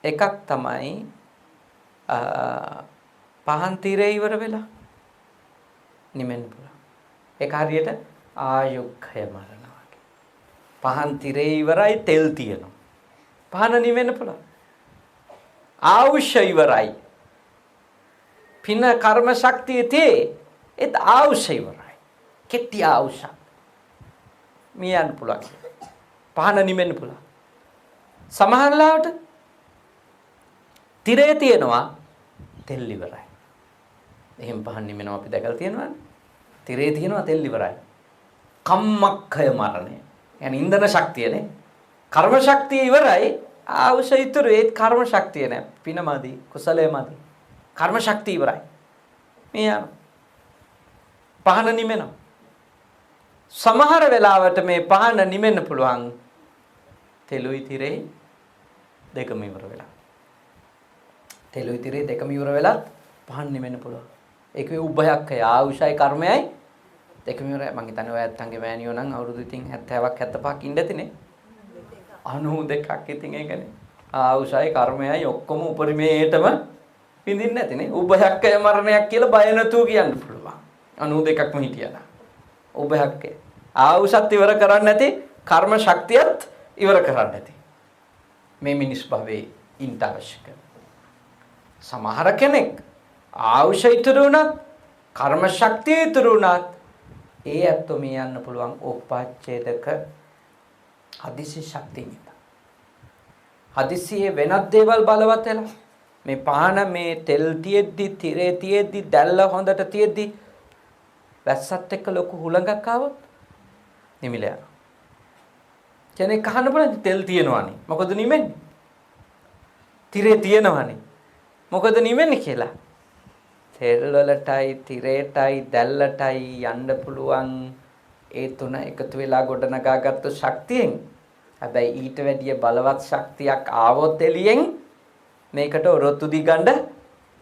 S1: එකක් තමයි පහන් tire ඉවර වෙලා නිවෙන්න පුළුවන්. ඒක හරියට ආයුක්ඛය මරණ වගේ. පහන් tire ඉවරයි තෙල් තියෙනවා. පහන නිවෙන්න පුළුවන්. ආයුෂ ඉවරයි. පින කර්ම ශක්තිය තේ ඒත් ආයුෂ ඉවරයි. කෙටි ආයුෂ. මියන්න පුළුවන්. පහන නිවෙන්න පුළුවන්. සමහරලාට tire තියෙනවා තෙල් ඉවරයි. එහෙම පහන් නිවෙනවා අපි දැකලා තියෙනවනේ. tire තියෙනවා තෙල් ඉවරයි. කම්මක්ඛය මරණය. يعني ඉන්ධන ශක්තියනේ. කර්ම ශක්තිය ඉවරයි. ආයුෂ ඉතුරු ඒත් කර්ම ශක්තිය නෑ. පිනමදි කුසලයමදි. කර්ම ශක්තිය ඉවරයි. මේ යන පහන නිවෙනවා. සමහර වෙලාවට මේ පහන නිවෙන්න පුළුවන් තෙලුයි තිරේ දෙකම ඉවර වෙලා. තෙලුයි තිරේ දෙකම ඉවර වෙලත් පහන් නිවෙන්න පුළුවන්. ඒකේ උභයක්ඛය ආයුෂයි කර්මයයි දෙකම ඉවරයි. මං හිතන්නේ ඔය ඇත්තන්ගේ මෑනියෝ නම් අවුරුදු ඉතින් 70ක් 75ක් ඉන්න ඇතිනේ. 92ක් ඉතින් ඒකනේ. ආයුෂයි කර්මයයි ඔක්කොම උපරිමයටම විඳින්න නැතිනේ. උභයක්ඛය මරණයක් කියලා බය නැතුව කියන්න පුළුවන්. 92ක්ම හිටියලා. උභයක්ඛය ආයුෂත් ඉවර කරන්නේ නැති කර්ම ශක්තියත් ඉවර කරන්නේ නැති මේ මිනිස් භවයේ ඉන්න අවශ්‍ය කරන සමහර කෙනෙක් ආයුෂ ඉතුරු වුණත් කර්ම ශක්තිය ඉතුරු වුණත් ඒ ඇත්තෝ මේ යන්න පුළුවන් උපච්ඡේදක හදිසි ශක්තිය නිත. හදිසියේ වෙනත් දේවල් බලවත් වෙලා මේ පහන මේ තෙල් තියෙද්දි tire තියෙද්දි දැල්ල හොඳට තියෙද්දි වැස්සත් එක්ක ලොකු හුලඟක් ආවොත් නිමිල යනවා. කෙනෙක් අහන්න බලන්න තෙල් තියෙනවනේ. මොකද නිවෙන්නේ? tire තියෙනවනේ. මොකද නිවෙන්නේ කියලා. තෙල් වලටයි tireටයි දැල්ලටයි යන්න පුළුවන් ඒ තුන එකතු වෙලා ගොඩනගාගත්තු ශක්තියෙන්. හැබැයි ඊට වැඩිය බලවත් ශක්තියක් ආවොත් එළියෙන් මේකට ඔරොත්තු දී ගන්න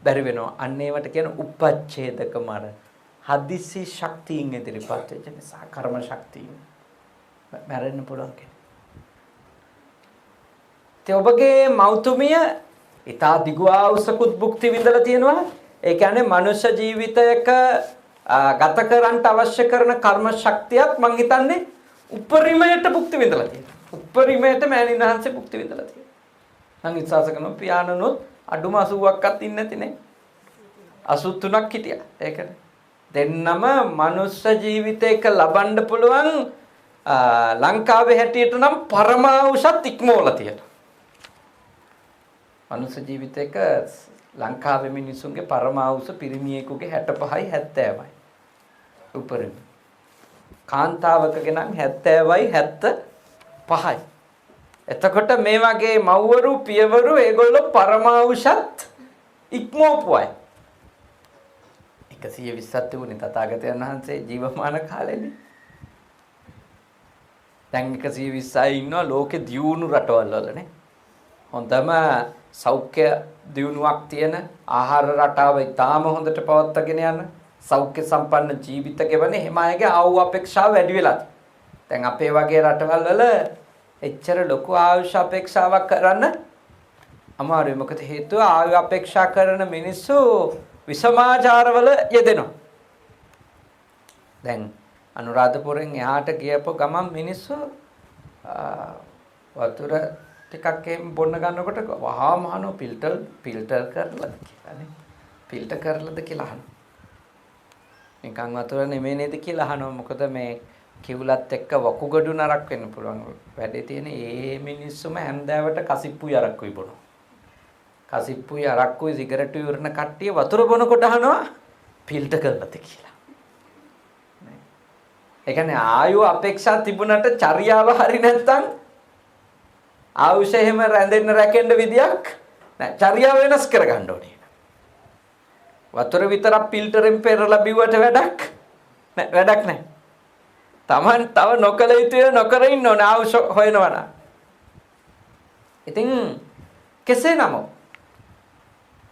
S1: බැරි වෙනවා. අන්න ඒවට කියන උපච්ඡේදක මරණ. හදිසි ශක්තියින් ඉදිරිපත් වෙච්ච නිසා කර්ම ශක්තියින් මැරෙන්න පුළුවන් කෙනෙක්. ඒ ඔබගේ මෞතුමිය ඊතා දිගු ආයුෂකුත් භුක්ති විඳලා තියෙනවා. ඒ කියන්නේ මනුෂ්‍ය ජීවිතයක ගත කරන්න අවශ්‍ය කරන කර්ම ශක්තියක් මං හිතන්නේ උපරිමයට භුක්ති විඳලා තියෙනවා. උපරිමයට මෑණින්හන්සේ භුක්ති විඳලා තියෙනවා. මං විශ්වාස කරනවා පියාණනුත් අඩුම 80ක්වත් ඉන්නේ නැතිනේ. 83ක් හිටියා. ඒකනේ. දෙන්නම මනුෂ්‍ය ජීවිතයක ලබන්න පුළුවන් ලංකාවේ හැටියට නම් පරමාවුෂත් ඉක්මවලා තියෙනවා. මනුෂ්‍ය ජීවිතයක ලංකාවේ මිනිසුන්ගේ පරමාවුස පිරිමියෙකුගේ 65යි 70යි. උපරිම. කාන්තාවකගේ නම් 70යි 75යි. එතකොට මේ වගේ මව්වරු පියවරු ඒගොල්ලෝ පරමාවුෂත් ඉක්මවපුවයි. 120ක් තිබුණේ තථාගතයන් වහන්සේ ජීවමාන කාලෙදී. දැන් 120යි ඉන්නවා ලෝකේ දියුණු රටවල් වලනේ. හොඳම සෞඛ්‍ය දියුණුවක් තියෙන ආහාර රටාව ඉතාම හොඳට පවත්වාගෙන යන සෞඛ්‍ය සම්පන්න ජීවිත ගෙවන එහෙම අයගේ ආයු අපේක්ෂාව වැඩි වෙලා තියෙනවා. දැන් අපේ වගේ රටවල් වල එච්චර ලොකු ආයුෂ අපේක්ෂාවක් කරන්න අමාරුයි. මොකද හේතුව ආයු අපේක්ෂා කරන මිනිස්සු විසමාචාරවල යෙදෙනවා. දැන් අනුරාධපුරෙන් එහාට ගියපො ගමන් මිනිස්සු වතුර ටිකක් බොන්න ගන්නකොට වහාම අහනවා ෆිල්ටර් කරලාද කියලානේ. ෆිල්ටර් කරලාද කියලා අහනවා. නිකන් වතුර නෙමෙයි නේද කියලා අහනවා. මොකද මේ කිවුලත් එක්ක වකුගඩු නරක් වෙන්න පුළුවන්. වැඩේ තියෙන ඒ මිනිස්සුම හැන්දෑවට කසිප්පුයි අරක්කුයි බොනවා. කසිප්පුයි අරක්කුයි සිගරට් ඉවරන කට්ටිය වතුර බොනකොට අහනවා ෆිල්ටර් කරලාද කියලා. ඒ කියන්නේ ආයු අපේක්ෂා තිබුණට චර්යාව හරි නැත්තම් ආයුෂ එහෙම රැඳෙන්න රැකෙන්න විදියක් නැහැ. චර්යාව වෙනස් කරගන්න ඕනේ. වතුර විතරක් ෆිල්ටරෙන් පෙරලා බිව්වට වැඩක් නැහැ. Taman තව නොකල යුතුය නොකර ඉන්න ඕනේ ආයුෂ හොයනවා නම්. ඉතින් කෙසේ නමුත්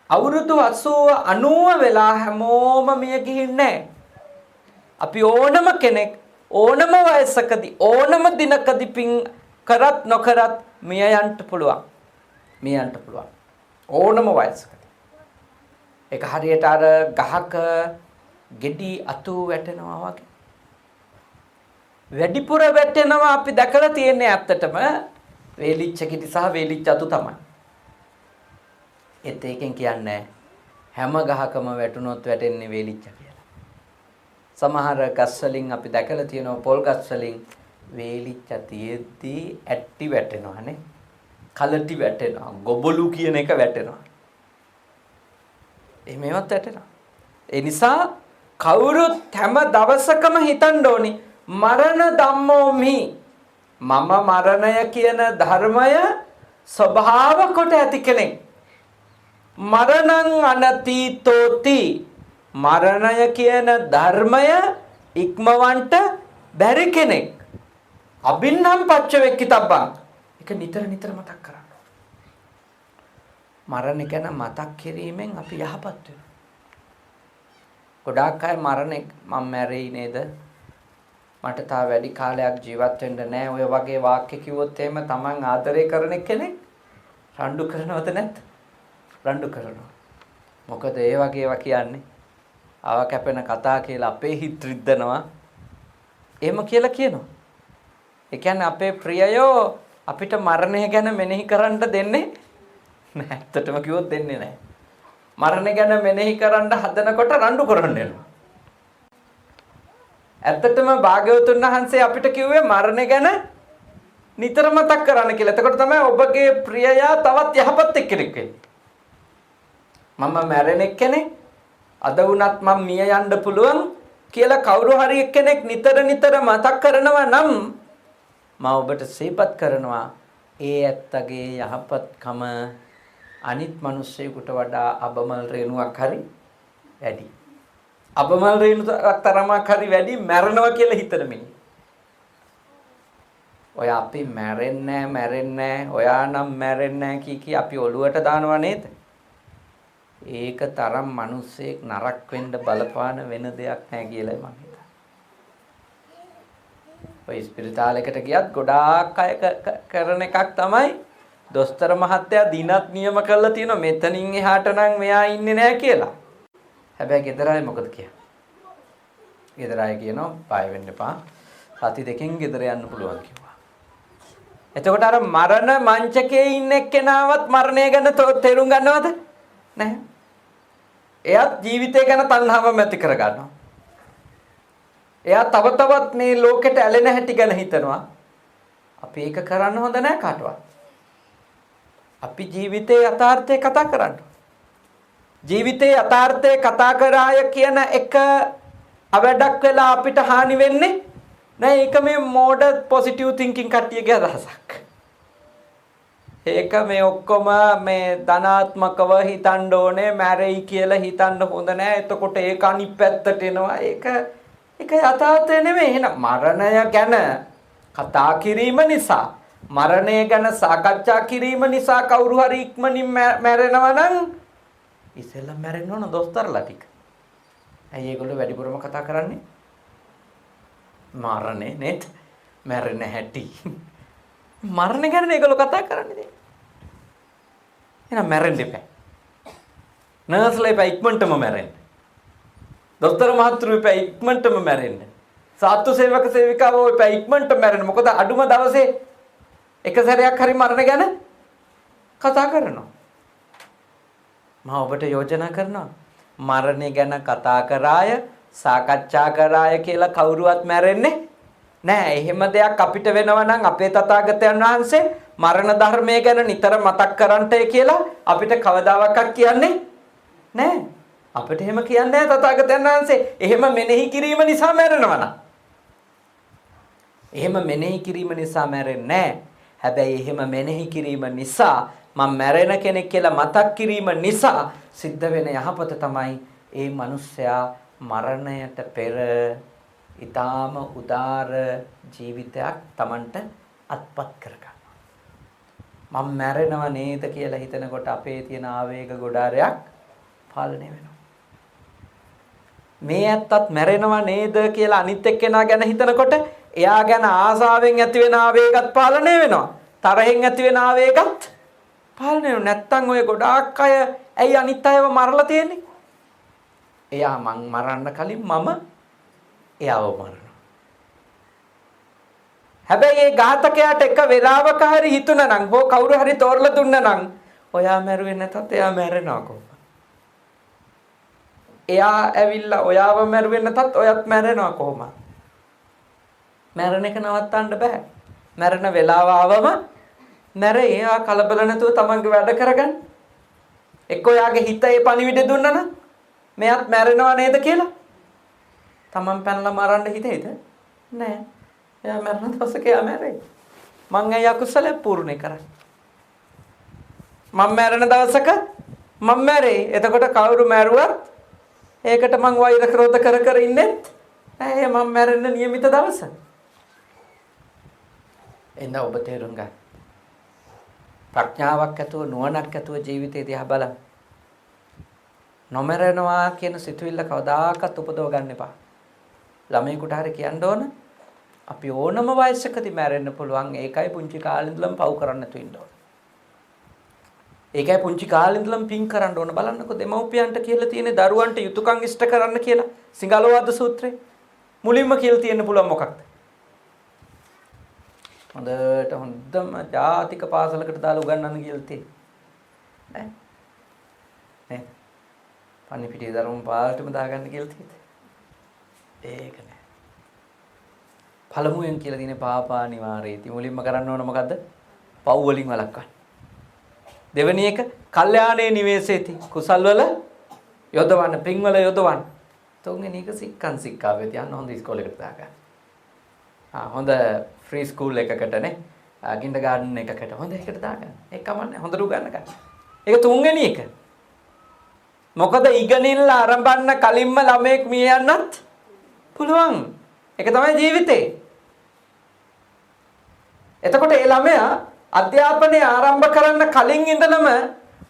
S1: අවුරුදු 80 90 වෙලා හැමෝම මිය ගිහින්නේ. අපි ඕනම කෙනෙක් ඕනම වයසකදී ඕනම දිනකදී පින් කරත් නොකරත් මිය යන්න පුළුවන්. ඕනම වයසකදී. ඒක හරියට අර ගහක ගෙඩි අතු වැටෙනවා වගේ. වැඩිපුර වැටෙනවා අපි දැකලා තියෙන්නේ ඇත්තටම වේලිච්ච ගෙඩි සහ වේලිච්ච අතු තමයි. ඒකෙන් කියන්නේ හැම ගහකම වැටුනොත් වැටෙන්නේ වේලිච්ච කියලා. සමහර ගස් වලින් අපි දැකලා තියෙනවා පොල් ගස් වලින් වේලිච්ච තියෙද්දී ඇට්ටි වැටෙනවානේ. කලටි වැටෙනවා. ගොබලු කියන එක වැටෙනවා. මේවත් වැටෙනවා. ඒ නිසා කවුරුත් හැම දවසකම හිතන්න ඕනි මරණ ධම්මෝමි. මම මරණය කියන ධර්මය ස්වභාව කොට ඇති කෙනෙක්. මරණං අනතීතෝති. මරණය කියන ධර්මය ඉක්මවන්ට බැරි කෙනෙක්. අබින්නම් පච්ච වෙක්කිතබ්බං. ඒක නිතර මතක් කරන්න. මරණ ගැන මතක් කිරීමෙන් අපි යහපත් වෙනවා. ගොඩාක් අය මරණේ මම මැරෙයි නේද? මට තා වැඩි කාලයක් ජීවත් වෙන්න නෑ. ඔය වගේ වාක්‍ය කිව්වොත් එහෙම Taman ආදරය කරන කෙනෙක් රණ්ඩු කරනවද නැද්ද? රණ්ඩු කරනවා. මොකද ඒ වගේ ඒවා කියන්නේ ආව කැපෙන කතා කියලා අපේ හිත රිද්දනවා. එහෙම කියලා කියනවා. ඒ කියන්නේ අපේ ප්‍රියයෝ අපිට මරණය ගැන මෙනෙහි කරන්න දෙන්නේ නැහැ. ඇත්තටම කිව්වොත් දෙන්නේ නැහැ. මරණය ගැන මෙනෙහි කරන්න හදනකොට රණ්ඩු කරන්න යනවා. ඇත්තටම භාග්‍යවතුන් වහන්සේ අපිට කිව්වේ මරණය ගැන නිතර මතක් කරන්න කියලා. එතකොට තමයි ඔබගේ ප්‍රියයා තවත් යහපත් එක්කෙනෙක් වෙන්නේ. මම මැරෙන කෙනෙක් අද වුණත් මම මිය යන්න පුළුවන් කියලා කවුරු හරි එක්කෙනෙක් නිතර මතක් කරනවා නම් මම ඔබට සිහිපත් කරනවා ඒ ඇත්තගේ යහපත්කම අනිත් මිනිස්සෙකුට වඩා අබමල් රේණුවක් හරි වැඩි. අබමල් රේණුවක් තරමක් හරි වැඩි මැරෙනවා කියලා හිතන මිනිහ. ඔය අපි මැරෙන්නේ ඔයා නම් මැරෙන්නේ කී අපි ඔළුවට දානවා නේද? ඒක තරම් මිනිස්සෙක් නරක වෙන්න බලපාන වෙන දෙයක් නැහැ කියලා මම හිතනවා. ඔය ස්පිරිතාලයකට ගියත් ගොඩාක් අය කරන එකක් තමයි දොස්තර මහත්තයා දිනක් නියම කරලා තියෙනවා මෙතනින් එහාට නම් මෙයා ඉන්නේ නැහැ කියලා. හැබැයි ගෙදර අය මොකද කියන්නේ? ගෙදර අය කියනවා බය වෙන්න එපා. සති දෙකෙන් ගෙදර යන්න පුළුවන් කිව්වා. එතකොට අර මරණ මංචකයේ ඉන්න එක්කෙනාවත් මරණය ගැන තේරුම් ගන්නවද? නැහැ. එයාත් ජීවිතය ගැන තණ්හාව ඇති කර ගන්නවා. එයා තව තවත් මේ ලෝකෙට ඇලෙන හැටි ගැන හිතනවා. අපි ඒක කරන්න හොඳ නැහැ කාටවත්. අපි ජීවිතයේ යථාර්ථය කතා කරන්න. ජීවිතයේ යථාර්ථය කතා කරාය කියන එක අවඩක් වෙලා අපිට හානි වෙන්නේ නෑ. ඒක මේ මෝඩ පොසිටිව් තින්කින් කට්ටියගේ අදහසක්. ඒක මේ ඔක්කොම මේ ධනාත්මකව හිතන්න ඕනේ, මැරෙයි කියලා හිතන්න හොඳ නෑ. එතකොට ඒක අනිත් පැත්තට එනවා. ඒක යථාර්ථය නෙමෙයි. එහෙනම් මරණය ගැන කතා කිරීම නිසා, මරණය ගැන සාකච්ඡා කිරීම නිසා කවුරු හරි ඉක්මනින් මැරෙනවා නම් ඉස්සෙල්ලා මැරෙන්න ඕන දොස්තරලා ටික. ඇයි ඒගොල්ලෝ වැඩිපුරම කතා කරන්නේ? මරණේ නේද? මැරෙන හැටි. මරණ ගැන ඒගොල්ලෝ කතා කරන්නේ. එහෙනම් මැරෙන්න එපා. නර්ස්ලා එපා ඉක්මනටම මැරෙන්න. දොස්තර මහත්තුරු එපා ඉක්මනටම මැරෙන්න. සාත්තු සේවක සේවිකාවෝ එපා ඉක්මනට මැරෙන්න. මොකද අඩුම දවසේ එක සැරයක් හරි මරණ ගැන කතා කරනවා. මම ඔබට යෝජනා කරනවා මරණය ගැන කතා කරාය, සාකච්ඡා කරාය කියලා කවුරුවත් මැරෙන්නේ නෑ. එහෙම දෙයක් අපිට වෙනවා නම් අපේ තථාගතයන් වහන්සේ මරණ ධර්මය ගැන නිතර මතක් කරන්ටය කියලා අපිට කවදාවත් කියන්නේ නෑ. අපිට එහෙම කියන්නේ නෑ තථාගතයන් වහන්සේ. එහෙම මෙනෙහි කිරීම නිසා මැරෙනවා නම්. එහෙම මෙනෙහි කිරීම නිසා මැරෙන්නේ නෑ. හැබැයි එහෙම මෙනෙහි කිරීම නිසා මම මැරෙන කෙනෙක් කියලා මතක් කිරීම නිසා සිද්ධ වෙන යහපත තමයි ඒ මිනිස්සයා මරණයට පෙර ඊටාම උදාර ජීවිතයක් Tamanට අත්පත් කරගන්නවා. මම මැරෙනව නේද කියලා හිතනකොට අපේ තියෙන ආවේග ගොඩාරයක් පාලනය වෙනවා. මේ ඇත්තත් මැරෙනව නේද කියලා අනිත් එක්කෙනා ගැන හිතනකොට එයා ගැන ආසාවෙන් ඇති වෙන ආවේගත් පාලනය වෙනවා. තරහෙන් ඇති වෙන ආවේගත් පාලනය වෙනවා. නැත්තම් ඔය ගොඩාක් අය ඇයි අනිත් අයව මරලා තියෙන්නේ? එයා මං මරන්න කලින් මම එයාව මරනවා. හැබැයි ඒ ඝාතකයාට එක වෙලාවක හරි හිතුණා නම් හෝ කවුරු හරි තෝරලා දුන්නා නම් ඔයා මැරුවේ නැතත් එයා මැරෙනවා කොහොමද? එයා ඇවිල්ලා ඔයාව මැරුවේ නැතත් ඔයත් මැරෙනවා කොහොමද? මැරෙන එක නවත්තන්න බෑ. මැරෙන වෙලාව ආවම මැරේ. එයා කලබල නැතුව තමන්ගේ වැඩ කරගන්න. එක්ක ඔයාගේ හිත ඒ පණිවිඩය දුන්නා නම් මෙයාත් මැරෙනවා නේද කියලා තමන් පැනලා මරන්න හිතේද? නෑ. එයා මැරෙන දවසක එයා මැරෙයි. මං ඇයි අකුසලයක් පූර්ණේ කරන්නේ? මම මැරෙන දවසක මම මැරෙයි. එතකොට කවුරු මැරුවත් ඒකට මං වෛර ක්‍රෝධ කර කර ඉන්නෙත් නෑ. මම මැරෙන්න નિયમિત දවස. එන්න ඔබ තේරුම් ගන්න. ප්‍රඥාවක් ඇතුව නුවණක් ඇතුව ජීවිතය දිහා බලන්න. නොමරනවා කියන සිතුවිල්ල කවදාකවත් උපදව ගන්න එපා. ළමයෙකුට හරි කියන්න ඕන අපි ඕනම වයසකදී මැරෙන්න පුළුවන්. ඒකයි පුංචි කාලේ ඉඳලම පව් කරන්න නැතුව ඉන්න ඕන. ඒකයි පුංචි කාලේ ඉඳලම පින් කරන්න ඕන. බලන්නකෝ දෙමව්පියන්ට කියලා තියෙන දරුවන්ට යුතුයකම් ඉෂ්ට කරන්න කියලා සිංහලවාද සූත්‍රේ මුලින්ම කියලා තියෙන්න පුළුවන් මොකක්ද? හොඳම ජාතික පාසලකට දාලා උගන්වන්න කියලා තියෙන්නේ. නේ? පණිපිටිය දරුවෝ පාල්ටම දාගන්න කියලා තියෙන්නේ. ඒක නෑ. පළමුවෙන් කියලා තියෙන්නේ පාපා නිවාරේති. මුලින්ම කරන්න ඕන මොකද්ද? පව් වලින් වළක්වන්න. දෙවෙනි එක කල්යාණේ නිවේසේති. කුසල් වල යොදවන්න, පින් වල යොදවන්න. තුන්වෙනි එක සික්කන් සික්කාවේ තියන්න හොඳ ඉස්කෝලේකට දාගන්න. හොඳ ෆ්‍රී ස්කූල් එකකටනේ, කින්ඩර්ගාඩන් එකකට හොඳ එකට දාගන්න. ඒක කමන්නේ හොඳට උගන්න ගන්න. ඒක තුන්වෙනි එක. මොකද ඉගෙනින්න ආරම්භන්න කලින්ම ළමෙක් මිය යන්නත් පුළුවන්. ඒක තමයි ජීවිතේ. එතකොට ඒ ළමයා අධ්‍යාපනය ආරම්භ කරන්න කලින් ඉඳලම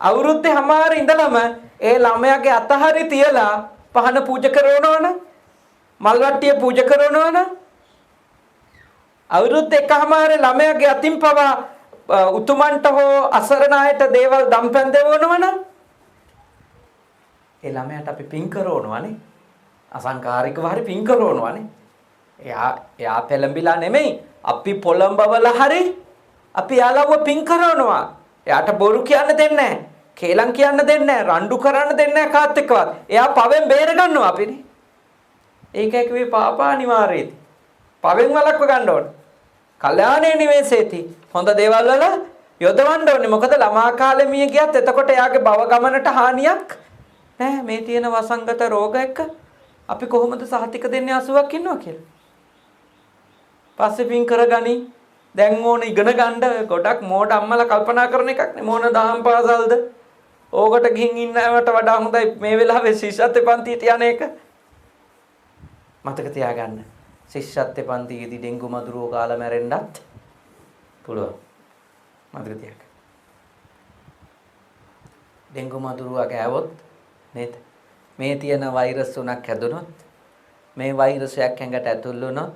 S1: අවුරුද්දේ හැමාර ඉඳලම ඒ ළමයාගේ අතහරි තියලා පහන පූජා කරනවනම්, මල් වට්ටිය පූජා කරනවනම්, අවුරුද්ද එකමාරේ ළමයාගේ අතින් පවා උතුමන්ට හෝ අසරණ අයට දේවල් දම්පැන් දෙවනවනම් ඒ ළමයාට අපි පින් කරනවනේ. අසංකාරිකව හරි පින් කරනවනේ. එයා පෙළඹිලා නෙමෙයි, අපි පොළඹවල හරි අපි යාළුව පින් කරනවා. එයාට බොරු කියන්න දෙන්නේ නැහැ. කේලම් කියන්න දෙන්නේ නැහැ. රණ්ඩු කරන්න දෙන්නේ නැහැ කාත් එක්කවත්. එයා පවෙන් බේර ගන්නවා අපිනේ. ඒකයි කිව්වේ පාපා නිවාරේති. පවෙන් වළක්ව ගන්න ඕන. කල්යාණේ නිවේසේති. හොඳ දේවල් වල යොදවන්න ඕනේ. මොකද ළමා කාලේ මිය ගියත් එතකොට එයාගේ භව ගමනට හානියක් නෑ මේ තියෙන වසංගත රෝග එක්ක අපි කොහොමද සහතික දෙන්නේ 80ක් ඉන්නවා කියලා. පස්සේ පින් කරගනි. දැන් ඕන ඉගෙන ගන්න ගොඩක් මෝඩ අම්මලා කල්පනා කරන එකක් නේ මොන දහම් පාසල්ද. ඕකට ගිහින් ඉන්නවට වඩා හොඳයි මේ වෙලාවේ ශිෂ්‍යත්ව පන්තියට යන එක. මතක තියාගන්න. ශිෂ්‍යත්ව පන්තියේදී ඩෙන්ගු මදුරුව කාලා මැරෙන්නත් පුළුවන්. මතක තියාගන්න. ඩෙන්ගු මදුරුව ගෑවොත් නේද? මේ තියෙන වෛරස් තුනක් හැදුනොත් මේ වෛරසයක් ඇඟට ඇතුල් වුණොත්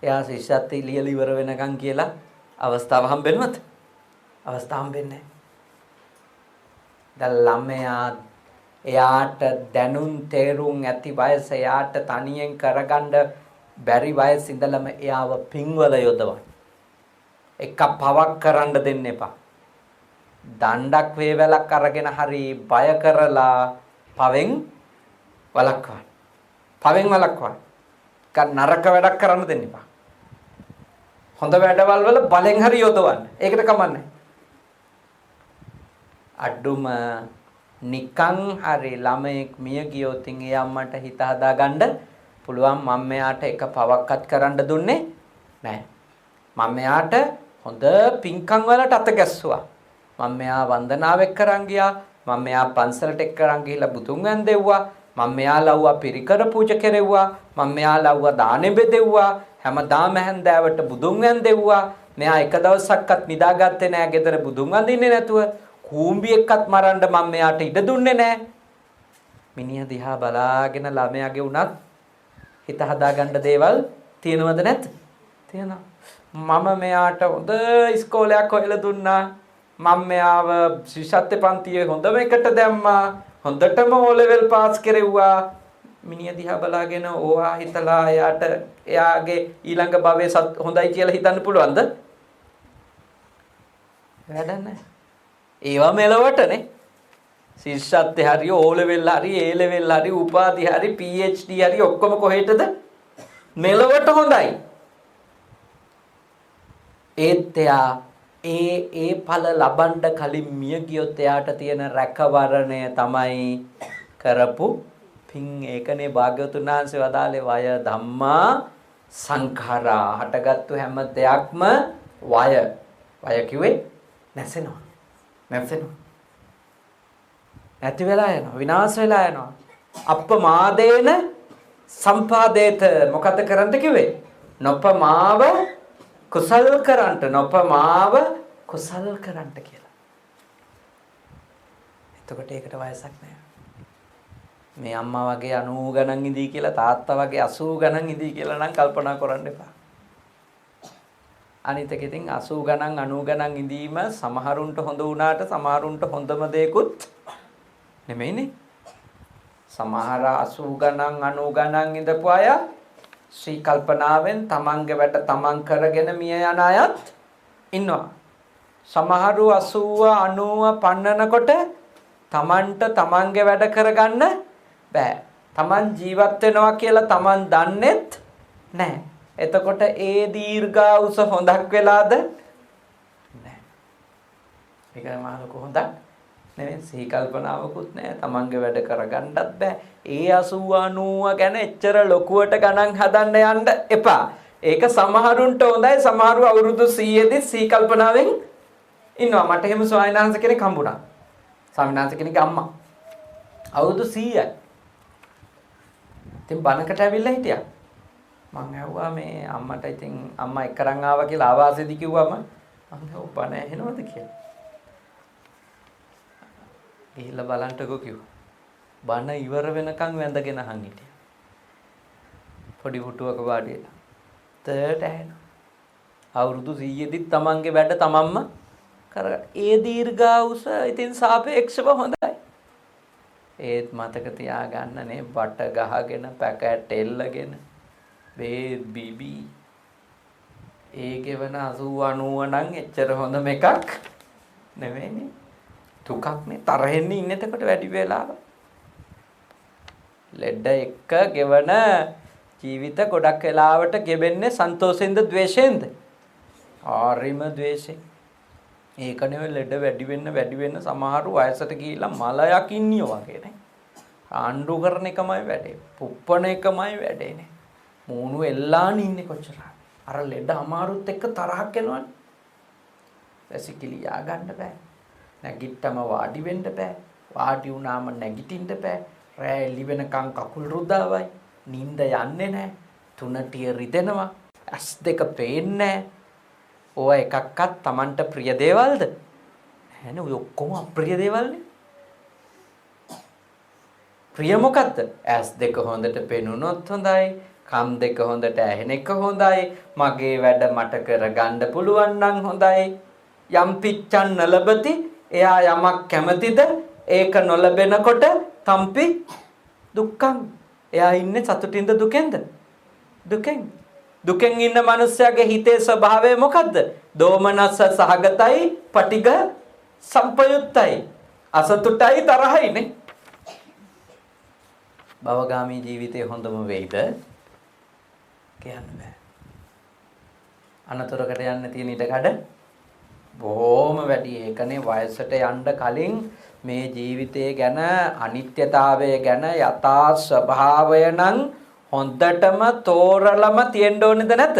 S1: එයා ශිෂ්‍යත්වය ලියලා ඉවර වෙනකන් කියලා අවස්ථාව හම්බෙන්නවද? අවස්ථාව හම්බෙන්නේ නැහැ. දැන් ළමයා එයාට දැනුම් තේරුම් ඇති වයස එයාට තනියෙන් කරගන්න බැරි වයස ඉඳලම එයාව පින්වල යොදවන්න. එක පවක් කරන්න දෙන්න එපා. දණ්ඩක් වේවැලක් අරගෙන හරි බය කරලා පවෙන් වළක්වන්න. පවෙන් වළක්වන්න. නරක වැඩක් කරන්න දෙන්න එපා. හොඳ වැඩවල් වල බලෙන් හරි යොදවන්න. ඒකට කමන්නේ. අඩුම නිකන් හරි ළමයෙක් මිය ගියොත් ඒ අම්මට හිත හදාගන්න පුළුවන් මම මෙයාට එක පවක්වත් කරන්න දුන්නේ නැහැ. මම මෙයාට හොඳ පින්කම් වලට අත ගැස්සුවා. මම මෙයා වන්දනාවෙක් කරන් ගියා. මම මෙයා පන්සලට එක්ක කරන් ගිහිල්ලා බුදුන් වැන්දෙව්වා. මම මෙයා ලව්වා පිරිකර පූජා කෙරෙව්වා. මම මෙයා ලව්වා දානෙ බෙදෙව්වා. හැමදාම හැන්දෑවට බුදුන් වැන්දෙව්වා. මෙයා එක දවසක්වත් නිදාගත්තේ නැහැ ගෙදර බුදුන් වඳින්නේ නැතුව. කූඹි එක්කත් මරන්න මම මෙයාට ඉඩ දුන්නේ නැහැ. මිනිහා දිහා බලාගෙන ළමයාගේ උනත් හිත හදාගන්න දේවල් තියෙනවද නැද්ද? තියෙනවා. මම මෙයාට හොඳ ඉස්කෝලයක් හොයලා දුන්නා. මම මෙයාව ශිෂ්‍යත්ව පන්තියේ හොඳම එකට දැම්මා. හොඳටම O level පාස් කෙරෙව්වා. මිනිහා දිහා බලාගෙන ඕවා හිතලා එයාට එයාගේ ඊළඟ භවයේ හොඳයි කියලා හිතන්න පුළුවන්ද? වැඩ නැහැ. ඒවා මෙලවටනේ. ශිෂ්‍යත්වයේ හරි O level හරි A level හරි උපාධි හරි PhD හරි ඔක්කොම කොහෙටද? මෙලවට හොඳයි. ඒත් එයා ඒ ඵල ලබන්න කලින් මිය ගියොත් එයාට තියෙන රැකවරණය තමයි කරපු පින්. ඒකනේ භාග්‍යවතුන් වහන්සේ වදාළේ වය ධම්මා සංඛාරා. හටගත්තු හැම දෙයක්ම වය. වය කිව්වේ නැසෙනවා. නැසෙනවා. නැති වෙලා යනවා. විනාශ වෙලා යනවා. අප්පමාදේන සම්පාදේත. මොකද කරන්න කිව්වේ? නොපමාව කුසල් කරන්ට. නොපමාව කුසල් කරන්ට කියලා. එතකොට ඒකට වයසක් නැහැ. මේ අම්මා වගේ 90 ගණන් ඉඳී කියලා තාත්තා වගේ 80 ගණන් ඉඳී කියලා නම් කල්පනා කරන්න එපා. අනිත් එක ඉතින් 80 ගණන් 90 ගණන් ඉඳීම සමහරුන්ට හොඳ වුණාට සමහරුන්ට හොඳම දෙයක්ුත් නෙමෙයිනේ. සමහර 80 ගණන් 90 ගණන් ඉඳපු අය ශ්‍රී කල්පනාවෙන් තමන්ගේ වැඩ තමන් කරගෙන මිය යන අයත් ඉන්නවා. සමහරු 80 90 පන්නනකොට තමන්ට තමන්ගේ වැඩ කරගන්න බෑ. තමන් ජීවත් වෙනවා කියලා තමන් දන්නෙත් නැහැ. එතකොට ඒ දීර්ඝායුෂ හොඳක් වෙලාද? නැහැ. ඒක මහා ලොකු හොඳක් නෙවෙයි. සිහි කල්පනාවකුත් නැහැ. තමන්ගේ වැඩ කරගන්නත් බෑ. ඒ 80 90 ගැන එච්චර ලොකුවට ගණන් හදන්න යන්න එපා. ඒක සමහරුන්ට හොඳයි. සමහරු අවුරුදු 100 දී සිහි කල්පනාවෙන් ඉන්නවා. මට එහෙම ස්වාමීන් වහන්සේ කෙනෙක් හම්බුණා. ස්වාමීන් වහන්සේ කෙනෙක්ගේ අම්මා අවුරුදු 100යි. ඉතින් බණකට ඇවිල්ලා හිටියා. මං ඇහුවා මේ අම්මට ඉතින් අම්මා එක්කරන් ආවා කියලා ආවාසෙදි කිව්වම මං ඇහුවා බණ ඇහෙනවද කියලා. ගිහිල්ලා බලන්ටකෝ කිව්වා. බණ ඉවර වෙනකන් වැඳගෙන අහන් හිටියා. පොඩි පුටුවක වාඩි වෙලා. තේට ඇහෙනවා. අවුරුදු 100 දිත් තමන්ගේ වැඩ තමන්ම කරගන්න. ඒ දීර්ඝායුෂ ඉතින් සාපේක්ෂව හොඳයි. ඒත් මතක තියාගන්න නේ බට ගහගෙන පැකට් එල්ලගෙන බේත් බීබි ඒකේ වෙන 80 90 නම් එච්චර හොඳම එකක් නෙවෙයිනේ. දුකක්නේ. තරහෙන්නේ ඉන්න එතකොට වැඩි වෙලාව. ලෙඩ එක්ක ගෙවන ජීවිත ගොඩක් වෙලාවට ගෙවෙන්නේ සන්තෝෂෙන්ද ද්වේෂයෙන්ද? ආරිම ද්වේෂයෙන්. ඒක නෙවෙයි ලෙඩ වැඩි වෙන්න සමහරු වයසට ගිහිල්ලා මලයක් ඉන්නියෝ වගේ නේ. ආණ්ඩු කරන එකමයි වැඩේ. පුප්පන එකමයි වැඩේනේ. මූණු එල්ලාන ඉන්නේ කොච්චර. අර ලෙඩ අමාරුත් එක්ක තරහක් එනවනේ. වැසිකිලි යා ගන්න බෑ. නැගිට්ටම වාඩි වෙන්න බෑ. වාඩි වුණාම නැගිටින්න බෑ. රෑ එළි වෙනකන් කකුල් රුදාවයි. නිින්ද යන්නේ නැහැ. තුනටිය රිදෙනවා. ඇස් දෙක පේන්නේ නැහැ. ඕවා එකක්වත් Tamanට ප්‍රිය දේවල්ද? එහෙනම් ඔය ඔක්කොම අප්‍රිය දේවල්නේ. ප්‍රිය මොකද්ද? ඇස් දෙක හොඳට පෙනුනොත් හොඳයි. කන් දෙක හොඳට ඇහෙන එක හොඳයි. මගේ වැඩ මට කරගන්න පුළුවන් නම් හොඳයි. යම් පිච්ඡන් නලබති එයා යමක් කැමතිද ඒක නොලබෙනකොට තම්පි දුක්ඛං. එයා ඉන්නේ සතුටින්ද දුකෙන්ද? දුකෙන්. දුකෙන් ඉන්න මිනිස්යාගේ හිතේ ස්වභාවය මොකද්ද? දෝමනස්ස සහගතයි, පටිඝ සම්පයුත්තයි. අසතුටයි තරහයිනේ. භවගාමී ජීවිතේ හොඳම වෙයිද? කියන්න බෑ. අනතුරකට යන්න තියෙන ඉඩකඩ බොහොම වැඩි. ඒකනේ වයසට යන්න කලින් මේ ජීවිතය ගැන අනිත්‍යතාවය ගැන යථා ස්වභාවය නම් හොඳටම තෝරලම තියෙන්න ඕනේද නැද්ද?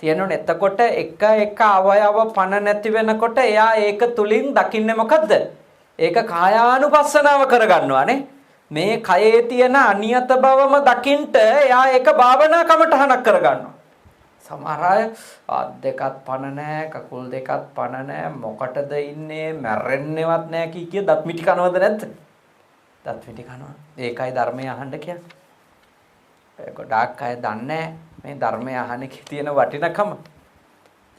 S1: තියෙන්න ඕනේ. එතකොට එක එක අවයව පණ නැති වෙනකොට එයා ඒක තුලින් දකින්නේ මොකද්ද? ඒක කායානුපස්සනාව කරගන්නවානේ. මේ කයේ තියෙන අනියත බවම දකින්ට එයා ඒක භාවනා කමටහනක් කරගන්නවා. සමහර අය අත් දෙකත් පණ නැහැ, කකුල් දෙකත් පණ නැහැ, මොකටද ඉන්නේ, මැරෙන්නේවත් නැහැ කිය දත් මිටි කනවද නැද්ද? දත් මිටි කනවා. ඒකයි ධර්මය අහන්න කියන්නේ. ගොඩාක් අය දන්නේ මේ ධර්මය අහන එකේ තියෙන වටිනකම.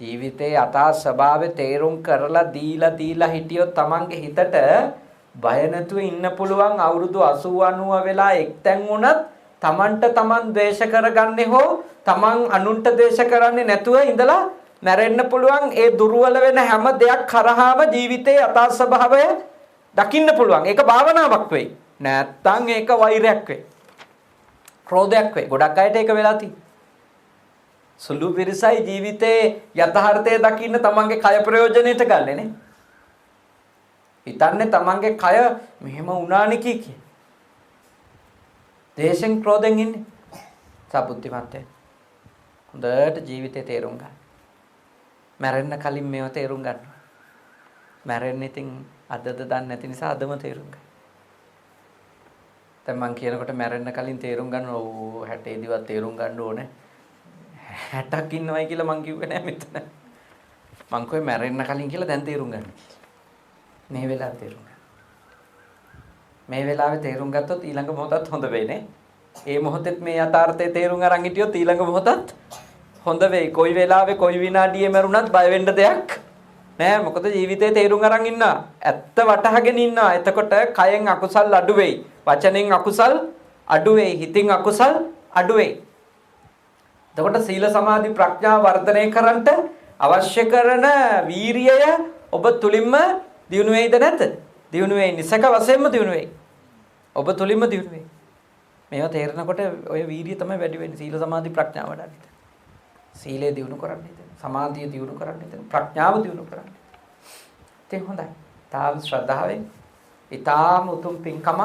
S1: ජීවිතේ යථා ස්වභාවය තේරුම් කරලා දීලා හිටියොත් Tamanගේ හිතට බය නැතුව ඉන්න පුළුවන්. අවුරුදු 80 90 වෙලා එක්තැන් වුණත් Tamanට Taman ද්වේෂ කරගන්නේ හෝ Taman අනුන්ට ද්වේෂ කරන්නේ නැතුව ඉඳලා මැරෙන්න පුළුවන්. ඒ දුර්වල වෙන හැම දෙයක් කරාම ජීවිතේ යථා ස්වභාවය දකින්න පුළුවන්. ඒක භාවනාවක් වෙයි. නැත්තම් ඒක වෛරයක් වෙයි. ක්‍රෝධයක් වෙයි. ගොඩක් අයට ඒක වෙලා තියෙනවා. සුළු පිරිසයි ජීවිතේ යථාර්ථය දකින්න Tamanගේ කය ප්‍රයෝජනෙට ගන්නෙ නේ. හිතන්නේ Tamanගේ කය මෙහෙම වුණානේ කී. දේශෙන් ක්‍රෝධෙන් ඉන්නේ. සබුද්ධිමත්ය. හොඳට ජීවිතේ තේරුම් ගන්න. මැරෙන්න කලින් මේව තේරුම් ගන්න. මැරෙන්න ඉතින් අදද දන්නේ නැති නිසා අදම තේරුම් ගන්න. දැන් මං කියනකොට මැරෙන්න කලින් තේරුම් ගන්න ඕ 60 දිවත් තේරුම් ගන්න ඕනේ. 60ක් ඉන්නවයි කියලා මං කිව්වේ නෑ මෙතන. මං කොහේ මැරෙන්න කලින් කියලා දැන් තේරුම් ගන්න. මේ වෙලාවේ තේරුම් ගන්න. මේ වෙලාවේ තේරුම් ගත්තොත් ඊළඟ මොහොතත් හොඳ වෙන්නේ. ඒ මොහොතෙත් මේ යථාර්ථය තේරුම් අරන් හිටියොත් ඊළඟ මොහොතත් හොඳ වෙයි. කොයි වෙලාවේ කොයි විනාඩියේ මරුණත් බය වෙන්න දෙයක් නෑ. මොකද ජීවිතේ තේරුම් අරන් ඉන්නා. ඇත්ත වටහාගෙන ඉන්නා. එතකොට කයෙන් අකුසල් අඩු වෙයි. වචනෙන් අකුසල් අඩු වෙයි. හිතින් අකුසල් අඩු වෙයි. එතකොට සීල සමාධි ප්‍රඥා වර්ධනය කරන්නට අවශ්‍ය කරන වීරියය ඔබ තුලින්ම දියුණු වෙයිද නැද්ද? දියුණු වෙයි. නිසක වශයෙන්ම දියුණු වෙයි. ඔබ තුලින්ම දියුණු වෙයි. මේවා තේරෙනකොට ඔය වීරිය තමයි වැඩි වෙන්නේ. සීල සමාධි ප්‍රඥාව වඩන්න. සීලය දියුණු කරන්න හිතෙන. සමාධිය දියුණු කරන්න හිතෙන. ප්‍රඥාව දියුණු කරන්න. ඉතින් හොඳයි. තාම ශ්‍රද්ධාවෙන් ඊටාම උතුම් පින්කම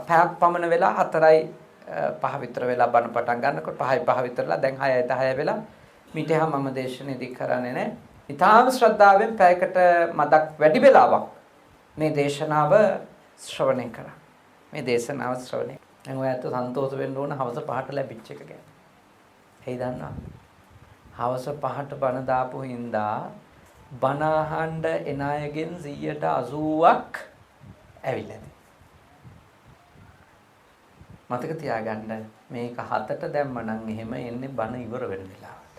S1: පැයක් පමණ වෙලා 4:05 විතර වෙලා බණ පටන් ගන්නකොට 5:05 විතරලා දැන් 6:10 වෙලා මිටහා මම දේශනේදී කරන්නේ නැහැ. ඊටාම ශ්‍රද්ධාවෙන් පැයකට මදක් වැඩි වෙලාවක් මේ දේශනාව ශ්‍රවණය කරා. මේ දේශනාව ශ්‍රවණය. දැන් ඔයත් සන්තෝෂ වෙන්න ඕන හවස 5ට ලැබිච්ච එක ගැන. හේ දන්නවා. හවස 5ට බණ දාපු හින්දා බණ අහන්න එන අයගෙන් 80%ක් ඇවිල්ලා. මතක තියාගන්න මේක 7ට දැම්ම නම් එහෙම එන්නේ බණ ඉවර වෙන වෙලාවට.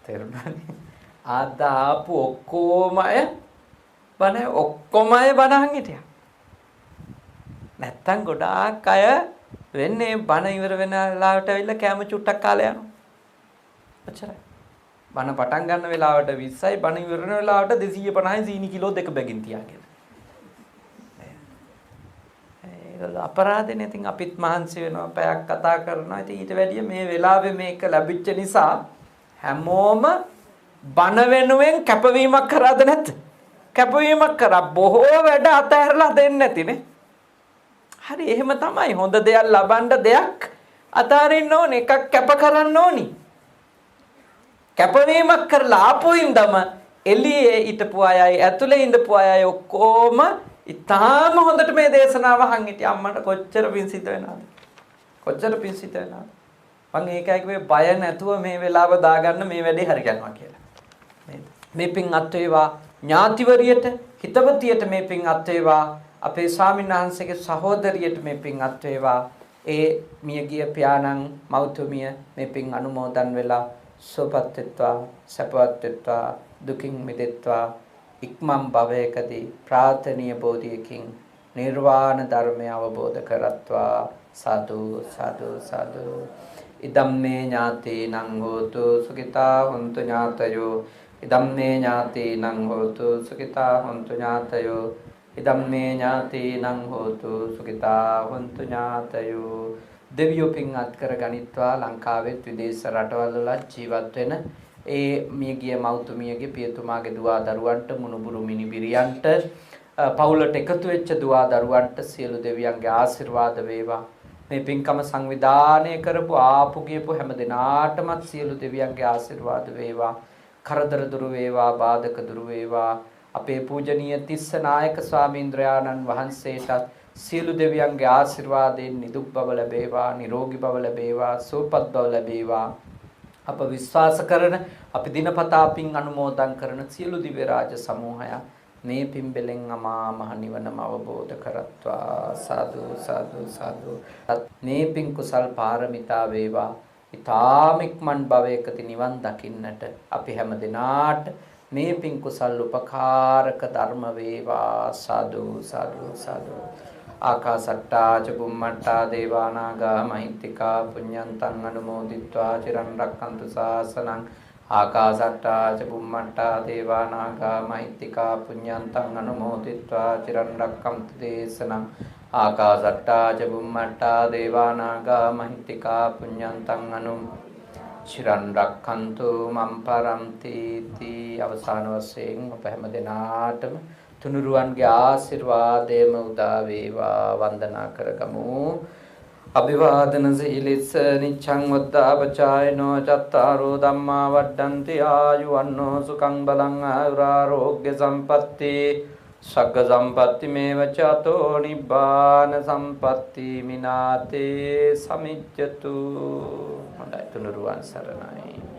S1: තේරුණානේ? ආද ආපු ඔක්කොම අය බණ අහන් හිටියා. නැත්තම් ගොඩාක් අය වෙන්නේ බණ ඉවර වෙන වෙලාවට ඇවිල්ලා කැම චුට්ටක් කාලා යනවා. ඔච්චරයි. බණ පටන් ගන්න වෙලාවට 20යි බණ ඉවර වෙන වෙලාවට 250යි සීනි කිලෝ 2 බැගින් තියාගෙන. ඒක අපරාධනේ. ඉතින් අපිත් මහන්සි වෙනවා පැයක් කතා කරනවා. ඉතින් ඊට වැඩිය මේ වෙලාවේ මේක ලැබිච්ච නිසා හැමෝම බණ වෙනුවෙන් කැපවීමක් කරාද නැද්ද? කැපවීමක් කරා. බොහෝ වැඩ අතහැරලා දෙන්නේ නැතිනේ. හරි එහෙම තමයි. හොඳ දෙයක් ලබන්න දෙයක් අතාරින්න ඕනේ. එකක් කැප කරන්න ඕනි. කැපවීමක් කරලා ආපුයින්දම එළියේ හිටපු අයයි ඇතුලේ ඉඳපු අයයි ඔක්කොම ඉතාලම හොඳට මේ දේශනාව අහන් හිටිය අම්මට කොච්චර පිං සිද්ධ වෙනවද? කොච්චර පිං සිද්ධ වෙනවද? මම ඒකයි කිව්වේ බය නැතුව මේ වෙලාව දාගන්න මේ වැඩේ හරි යනවා කියලා. නේද? මේ පිං අත් වේවා ඥාතිවරියට හිතවතියට මේ පිං අත් වේවා අපේ ස්වාමීන් වහන්සේගේ සහෝදරියට මේ පිං අත් වේවා ඒ මියගිය පියාණන් මෞතුමිය මේ පිං අනුමෝදන් වෙලා සුවපත් වෙත්වා සැපවත් වෙත්වා දුකින් මිදෙත්වා ඉක්මන් භවයකදී ප්‍රාර්ථනීය බෝධියකින් නිර්වාණ ධර්මය අවබෝධ කරත්වා සාදු සාදු සාදු ඉදම්මේ ඥාතීනං හෝතු සුඛිතා හොන්තු ඥාතයෝ ඉදම්මේ ඥාතීනං හෝතු සුඛිතා හොන්තු ඥාතයෝ ඉදම්මේ ඥාතීනං හෝතු සුඛිතා හොන්තු ඥාතයෝ දෙවියෝ පින් අත් කර ගනිත්වා ලංකාවෙත් විදේශ රටවල් වල ජීවත් වෙන ඒ මියගිය මව්තුමියගේ පියතුමාගේ දුවා දරුවන්ට මුණුබුරු මිනිබිරියන්ට පවුලට එකතු වෙච්ච දුවා දරුවන්ට සියලු දෙවියන්ගේ ආශිර්වාද වේවා මේ පින්කම සංවිධානය කරපු ආපු ගියපු හැම දිනාටමත් සියලු දෙවියන්ගේ ආශිර්වාද වේවා කරදර දුරු වේවා බාධක දුරු වේවා අපේ පූජනීය තිස්ස නායක ස්වාමීන්ද්‍රයාණන් වහන්සේටත් සියලු දෙවියන්ගේ ආශිර්වාදයෙන් නිදුක් බව ලැබේවා නිරෝගී බව ලැබේවා සුවපත් බව ලැබේවා අප විශ්වාස කරන අපි දිනපතා පින් අනුමෝදන් කරන සියලු දිව්‍ය රාජ සමූහය මේ පින්බෙලෙන් අමා මහ නිවනම අවබෝධ කරත්වා සාදු සාදු සාදු මේ පින් කුසල් පාරමිතා වේවා ඊ타ම ඉක්මන් භවයකදී නිවන් දකින්නට අපි හැම දිනාට මේ පින් කුසල් උපකාරක ධර්ම වේවා සාදු සාදු සාදු ආකාසට්ටා ච බුම්මට්ටා දේවානාගා මහිත්‍තිකා පුඤ්ඤන්තං අනුමෝදිත්වා චිරන් රක්ඛන්තු ශාසනං ආකාසට්ටා ච බුම්මට්ටා දේවානාගා මහිත්‍තිකා පුඤ්ඤන්තං අනුමෝදිත්වා චිරන් රක්ඛන්තු දේශනං ආකාසට්ටා ච බුම්මට්ටා දේවානාගා මහිත්‍තිකා පුඤ්ඤන්තං චිරන් රක්ඛන්තු මම් පරන්ති තී අවසාන වශයෙන් අප හැම දිනාටම තුනුරුවන්ගේ ආශිර්වාදයම උදා වේවා වන්දනා කරගමු අභිවාදන සීලිස්ස නිච්ඡං වද්දාපචායනෝ චත්තාරෝ ධම්මා වඩ්ඩන්ති ආයුවන්නෝ සුඛං බලං ආයුරාෝග්‍ය සම්පatti සග්ග සම්පatti මේවච අතෝ නිබ්බාන සම්පatti මිනාතේ සමිජ්ජතු හොඳයි තුනුරුවන් සරණයි